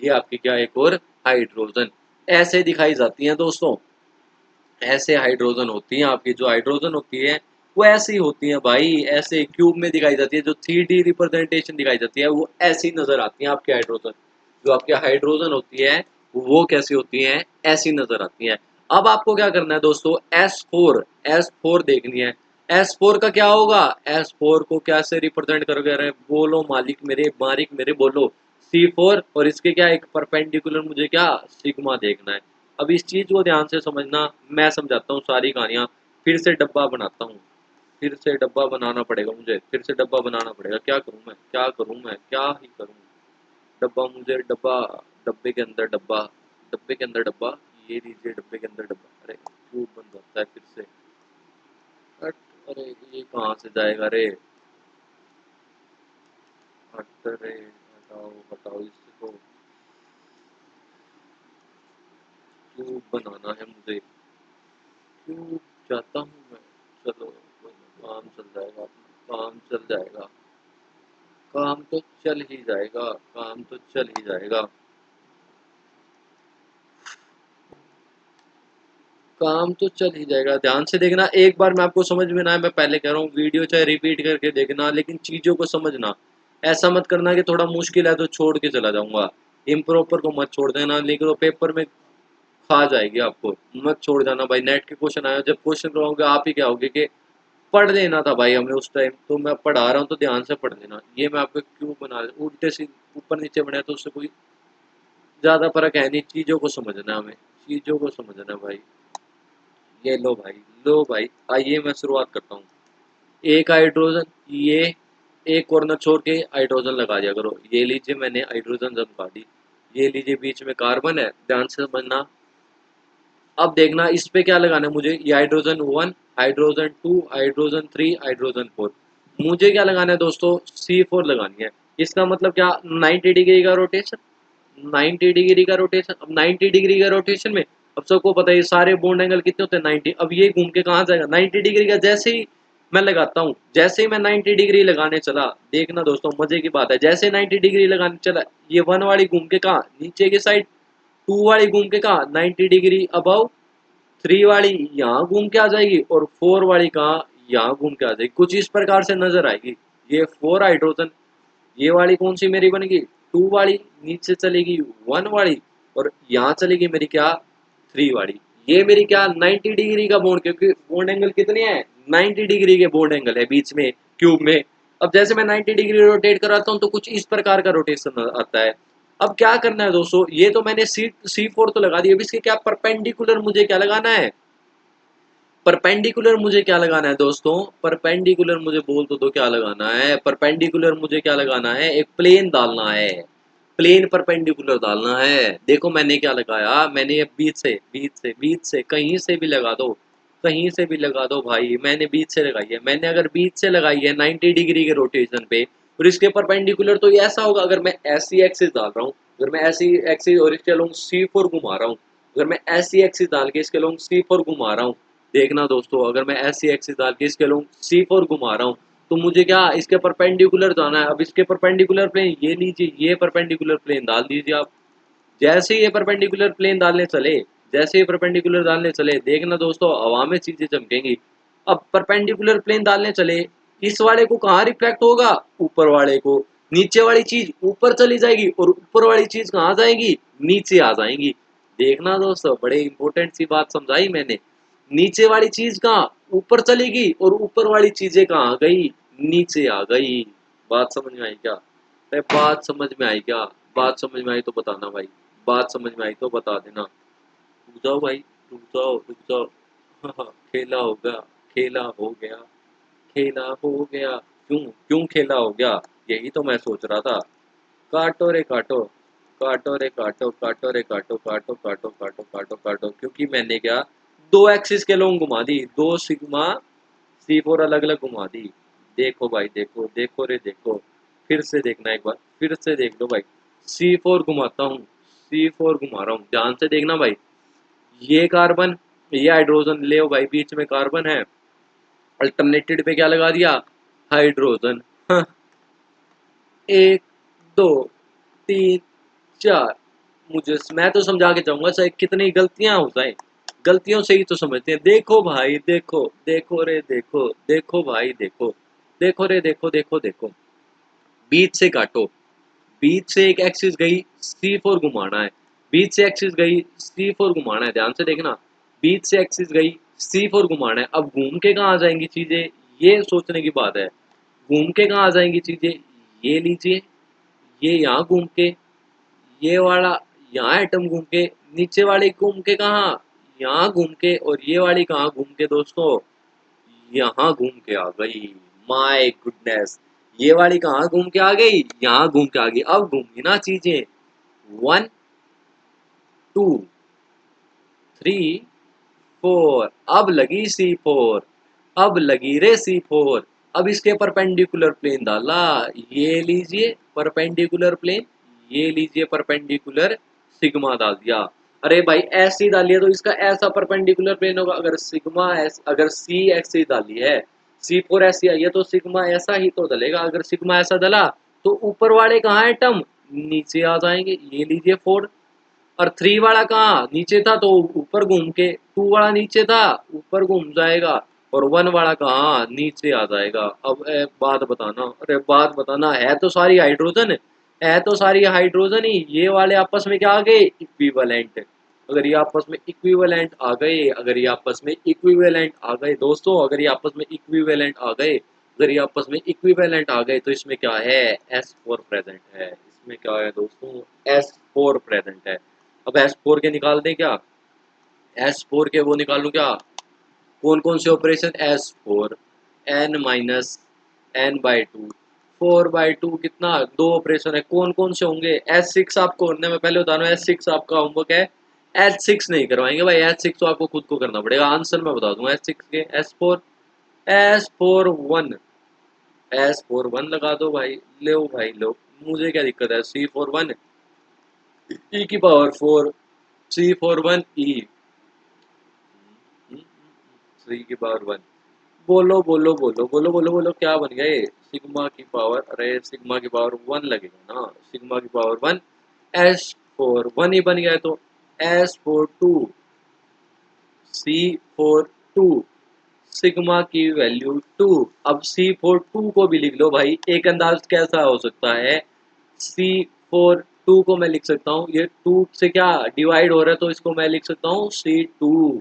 ये आपकी क्या एक और हाइड्रोजन, ऐसे दिखाई जाती हैं दोस्तों, ऐसे हाइड्रोजन होती हैं आपकी, जो हाइड्रोजन होती है वो ऐसी होती है भाई, ऐसे क्यूब में दिखाई जाती है, जो 3D रिप्रेजेंटेशन दिखाई जाती है वो ऐसी नजर आती है आपके हाइड्रोजन, जो आपके हाइड्रोजन होती है वो कैसी होती है, ऐसी नजर आती है। अब आपको क्या करना है दोस्तों, S4 देखनी है। S4 का क्या होगा, S4 को कैसे रिप्रेजेंट करोगे, अरे बोलो मालिक मेरे बोलो, C4 और इसके क्या एक परपेंडिकुलर मुझे क्या सिग्मा देखना है। अब इस चीज को ध्यान से समझना, मैं समझाता हूँ सारी कहानियां, फिर से डब्बा बनाता हूँ, फिर से डब्बा बनाना पड़ेगा मुझे, फिर से डब्बा बनाना पड़ेगा। क्या करूँ मैं, क्या करूँ मैं, क्या ही करूँ। डब्बा मुझे डब्बा, डब्बे के अंदर डब्बा, डब्बे के अंदर डब्बा, ये लीजिए डब्बे के अंदर डब्बा। अरे क्यों बंद होता है फिर से, हट, अरे ये कहाँ से जाएगा रे, हट रे, हटाओ हटाओ इसको, क्यों बनाना है मुझे, क्यों चाहता हूँ मैं। चलो कोई ना, काम चल जाएगा अपना, काम चल जाएगा, काम तो चल ही जाएगा, काम तो चल ही जाएगा, काम तो चल ही जाएगा। ध्यान से देखना, एक बार मैं आपको समझ में ना आए, मैं पहले कह रहा हूँ वीडियो चाहे रिपीट करके देखना, लेकिन चीज़ों को समझना। ऐसा मत करना कि थोड़ा मुश्किल है तो छोड़ के चला जाऊंगा, इम्प्रॉपर को मत छोड़ देना, लेकिन वो पेपर में खा जाएगी आपको। मत छोड़ जाना भाई, नेट के क्वेश्चन आए, जब क्वेश्चन रहोगे आप ही क्या होगे कि पढ़ लेना था भाई हमें उस टाइम, तो मैं पढ़ा रहा हूँ तो ध्यान से पढ़ लेना। ये मैं आपको क्यों बना उल्टे से ऊपर नीचे बनाया, तो उससे कोई ज़्यादा फर्क है नहीं। चीज़ों को समझना है हमें, चीज़ों को समझना है भाई। ये लो भाई, लो भाई, आइए मैं शुरुआत करता हूँ। एक हाइड्रोजन, ये एक कॉर्नर छोड़ के हाइड्रोजन लगा दिया करो। ये लीजिए मैंने हाइड्रोजन जब काटी, ये लीजिए बीच में कार्बन है, ध्यान से समझना। अब देखना इस पे क्या लगाना है मुझे, ये हाइड्रोजन 1, हाइड्रोजन 2, हाइड्रोजन 3, हाइड्रोजन 4। मुझे क्या लगाना है दोस्तों, C4 लगानी है। इसका मतलब क्या, 90 डिग्री का रोटेशन, 90 डिग्री का रोटेशन। अब 90 डिग्री का रोटेशन में, अब सबको पता है ये सारे बॉन्ड एंगल कितने होते हैं 90। अब ये घूम के कहाँ जाएगा 90 डिग्री का, जैसे ही मैं लगाता हूँ, जैसे ही मैं 90 डिग्री लगाने चला, देखना दोस्तों मजे की बात है, जैसे 90 डिग्री लगाने चला, ये 1 वाली घूम के कहाँ नीचे की साइड, 2 वाली घूम के कहाँ 90 डिग्री अबव, 3 वाली यहाँ घूम के आ जाएगी, और 4 वाली कहाँ यहाँ घूम के आ जाएगी, कुछ इस प्रकार से नजर आएगी। ये 4 हाइड्रोजन, ये वाली कौन सी मेरी बनेगी 2 वाली, नीचे चलेगी 1 वाली, और यहाँ चलेगी मेरी क्या 3 वाली। ये मेरी क्या 90 डिग्री का बॉन्ड, क्योंकि बॉन्ड एंगल कितने हैं 90 डिग्री के बॉन्ड एंगल है बीच में क्यूब में। अब जैसे मैं 90 डिग्री रोटेट कराता हूँ तो कुछ इस प्रकार का रोटेशन आता है। अब क्या करना है दोस्तों, ये तो मैंने C4 तो लगा दिया, अब इसके क्या परपेंडिकुलर मुझे क्या लगाना है, परपेंडिकुलर मुझे क्या लगाना है दोस्तों, परपेंडिकुलर मुझे बोल तो क्या लगाना है, परपेंडिकुलर मुझे क्या लगाना है, एक प्लेन डालना है, प्लेन परपेंडिकुलर डालना है। देखो मैंने क्या लगाया, मैंने ये बीच से कहीं से भी लगा दो, कहीं से भी लगा दो भाई, मैंने बीच से लगाई है। मैंने अगर बीच से लगाई है 90 डिग्री के रोटेशन पे, और इसके परपेंडिकुलर, तो ये ऐसा होगा, अगर मैं ऐसी एक्सिस डाल रहा हूँ, अगर मैं ऐसी एक्सिस और इसके लॉन्ग C4 घुमा रहा हूँ, अगर मैं ऐसी एक्सिस डाल के इसके लॉन्ग C4 घुमा रहा हूँ, देखना दोस्तों अगर मैं ऐसी एक्सिस डाल के इसके लॉन्ग C4 घुमा रहा हूँ, तो मुझे क्या इसके परपेंडिकुलर जाना है। अब इसके परपेंडिकुलर प्लेन ये लीजिए, ये परपेंडिकुलर प्लेन डाल दीजिए आप। जैसे ही ये परपेंडिकुलर प्लेन डालने चले, जैसे ही परपेंडिकुलर डालने चले, देखना दोस्तों हवा में चीजें चमकेंगी। अब परपेंडिकुलर प्लेन डालने चले, इस वाले को कहाँ रिफ्लेक्ट होगा, ऊपर वाले को, नीचे वाली चीज ऊपर चली जाएगी, और ऊपर वाली चीज कहाँ जाएगी, नीचे आ जाएंगी। देखना दोस्तों बड़े इंपॉर्टेंट सी बात समझाई मैंने, नीचे वाली चीज कहाँ ऊपर चलेगी, और ऊपर वाली चीजें कहाँ गई, नीचे आ गई। बात समझ में आई क्या, अरे बात समझ में आई क्या, बात समझ में आई तो बताना भाई, बात समझ में आई तो बता देना। रुक जाओ भाई, रुक जाओ रुक जाओ। खेला हो गया, खेला हो गया, खेला हो गया, क्यों क्यों खेला हो गया, यही तो मैं सोच रहा था। काटो रे काटो, काटो रे काटो, काटो रे काटो, काटो काटो काटो काटो काटो, क्योंकि मैंने क्या दो एक्सिस के लोग घुमा दी, दो सिग्मा C4 अलग अलग घुमा दी। देखो भाई देखो, देखो रे देखो, फिर से देखना एक बार, फिर से देख लो भाई। C4 घुमाता हूँ, C4 घुमा रहा हूँ, ध्यान से देखना भाई। ये कार्बन, ये हाइड्रोजन ले भाई, बीच में कार्बन है, अल्टरनेटेड पे क्या लगा दिया हाइड्रोजन। हाँ, एक, दो, तीन, चार। मुझे मैं तो समझा के जाऊंगा चाहे कितनी गलतियां हो जाए, गलतियों से ही तो समझते हैं। देखो भाई देखो, देखो रे देखो, देखो भाई देखो, देखो रे देखो, देखो देखो, बीच से काटो, बीच से एक एक्सिस गई C4 घुमाना है, बीच से एक्सिस गई C4 घुमाना है, ध्यान से देखना। बीच से एक्सिस गई, C4 घुमाना है। अब घूम के कहाँ आ जाएंगी चीजें, ये सोचने की बात है। घूम के कहाँ आ जाएंगी चीजें, ये लीजिए, ये यहाँ घूम के, ये वाला यहाँ एटम घूम के, नीचे वाली घूम के कहाँ, यहाँ घूम के, और ये वाली कहाँ घूम के दोस्तों, यहाँ घूम के आ गई। माय गुडनेस, ये वाली कहाँ घूम के आ गई, यहाँ घूम के आ गई। अब घूमी ना चीजें, 1 2 3 4, अब लगी C4, अब लगी रे C4। अब इसके परपेंडिकुलर प्लेन डाला, ये लीजिए परपेंडिकुलर प्लेन, ये लीजिए परपेंडिकुलर, सिग्मा डाल दिया। अरे भाई ऐसी डालिए तो इसका ऐसा परपेंडिकुलर प्लेन होगा। अगर सिग्मा ऐस अगर सी ऐसी डाली है, C4 ऐसी आई है, तो सिग्मा ऐसा ही तो डलेगा। अगर सिग्मा ऐसा डला तो ऊपर वाले कहाँ है टर्म, नीचे आ जाएंगे। ये लीजिए 4, और 3 वाला कहाँ नीचे था तो ऊपर घूम के, 2 वाला नीचे था ऊपर घूम जाएगा, और 1 वाला कहाँ नीचे आ जाएगा। अब बात बताना, अरे बात बताना, है तो सारी हाइड्रोजन, है तो सारी हाइड्रोजन ही। ये वाले आपस में क्या आ गए, इक्विवेलेंट। अगर ये आपस में इक्विवेलेंट आ गए, अगर ये आपस में इक्विवेलेंट आ गए दोस्तों, अगर ये आपस में इक्विवेलेंट आ गए, अगर ये आपस में इक्विवेलेंट आ गए, तो इसमें क्या है, S4 प्रेजेंट है। इसमें क्या है दोस्तों, S4 प्रेजेंट है। अब S4 के निकाल दें क्या, S4 के वो निकालूं क्या, कौन कौन से operation, S4 n minus n/2, 4/2 कितना, दो ऑपरेशन है, कौन कौन से होंगे। S6 आपको करने में पहले बता रहा हूँ, S6 आपका होमवर्क है। S6 नहीं करवाएंगे भाई, S6 तो आपको खुद को करना पड़ेगा। आंसर मैं बता दूंगा S6 के, S4 1, S4 1 लगा दो भाई, लो भाई लो, मुझे क्या दिक्कत है। C4 1 e की पावर 4, C4 1 e 3 की पावर 1। बोलो बोलो बोलो बोलो बोलो बोलो, क्या बन गए, सिग्मा की पावर, अरे सिग्मा की पावर 1 लगेगा ना, सिग्मा की पावर 1, S4 1 ही बन गया है। तो S4 2, C4 2, सिग्मा की वैल्यू 2। अब C4 2 को भी लिख लो भाई, एक अंदाज कैसा हो सकता है, C4 2 को मैं लिख सकता हूँ, ये 2 से क्या डिवाइड हो रहा है, तो इसको मैं लिख सकता हूँ C2।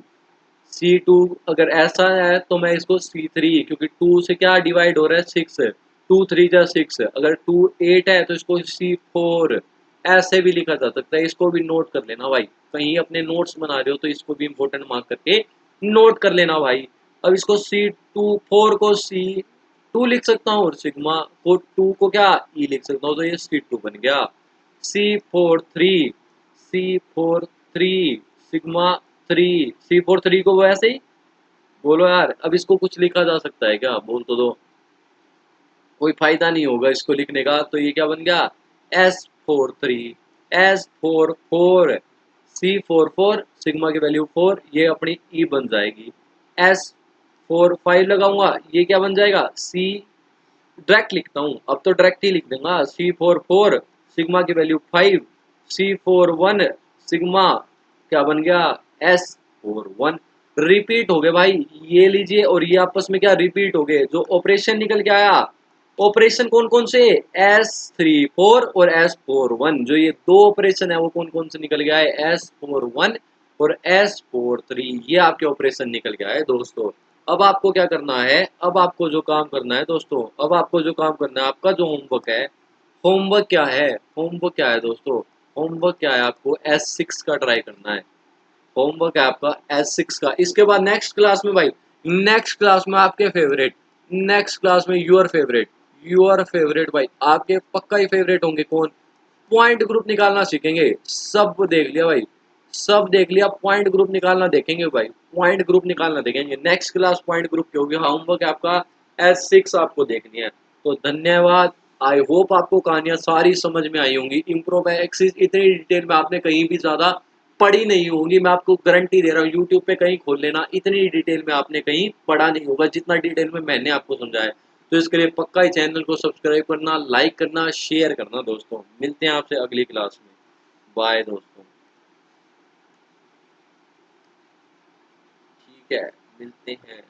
C2 अगर ऐसा है तो मैं इसको C3, क्योंकि 2 से क्या डिवाइड हो रहा है, 6, 2 3 जा 6, अगर 2 8 है तो इसको C4 ऐसे भी लिखा जा सकता है। इसको भी नोट कर लेना भाई, कहीं अपने नोट्स बना रहे हो तो इसको भी इम्पोर्टेंट मार्क करके नोट कर लेना भाई। अब इसको C2 4 को C2 लिख सकता हूँ, और सिग्मा को 2 को क्या E लिख सकता हूँ, तो ये C2 बन गया। C4 3, C4 3 सिग्मा 3, C4 3 को वो ऐसे ही बोलो यार। अब इसको कुछ लिखा जा सकता है क्या, बोल तो दो, कोई फायदा नहीं होगा इसको लिखने का। तो ये क्या बन गया, S4 3, S4 4, C4 4, सिग्मा की वैल्यू 4, ये अपनी E बन जाएगी। S4 5 लगाऊंगा, ये क्या बन जाएगा, C, डायरेक्ट लिखता हूँ अब तो, डायरेक्ट ही लिख दूंगा, C4 4, सिग्मा की वैल्यू 5, C4 1, सिग्मा क्या बन गया, S4 1। रिपीट हो गए भाई, ये लीजिए और ये आपस में क्या रिपीट हो गए। जो ऑपरेशन निकल के आया, ऑपरेशन कौन कौन से, S34 और S41, जो ये दो ऑपरेशन है वो कौन कौन से निकल गया है, S41 और S43, ये आपके ऑपरेशन निकल गया है दोस्तों। अब आपको क्या करना है, अब आपको जो काम करना है दोस्तों, अब आपको जो काम करना है, आपका जो होमवर्क है, होमवर्क क्या है, होमवर्क क्या है दोस्तों, होमवर्क क्या है, आपको S6 का ट्राई करना है। होमवर्क है आपका S6 का। इसके बाद नेक्स्ट क्लास में भाई, नेक्स्ट क्लास में आपके फेवरेट, नेक्स्ट क्लास में योर फेवरेट भाई, आपके पक्का ही फेवरेट होंगे कौन, पॉइंट ग्रुप निकालना सीखेंगे। सब देख लिया भाई, सब देख लिया, पॉइंट ग्रुप निकालना देखेंगे भाई, पॉइंट ग्रुप निकालना देखेंगे। नेक्स्ट क्लास पॉइंट ग्रुप की होगी। होमवर्क है आपका S6 आपको देखनी है। तो धन्यवाद, आई होप आपको कहानियां सारी समझ में आई होंगी। इम्प्रोव एक्सिस इतनी डिटेल में आपने कहीं भी ज्यादा पढ़ी नहीं होंगी, मैं आपको गारंटी दे रहा हूँ। यूट्यूब पे कहीं खोल लेना, इतनी डिटेल में आपने कहीं पढ़ा नहीं होगा जितना डिटेल में मैंने आपको समझाया। तो इसके लिए पक्का ही चैनल को सब्सक्राइब करना, लाइक करना, शेयर करना दोस्तों। मिलते हैं आपसे अगली क्लास में, बाय दोस्तों, ठीक है, मिलते हैं।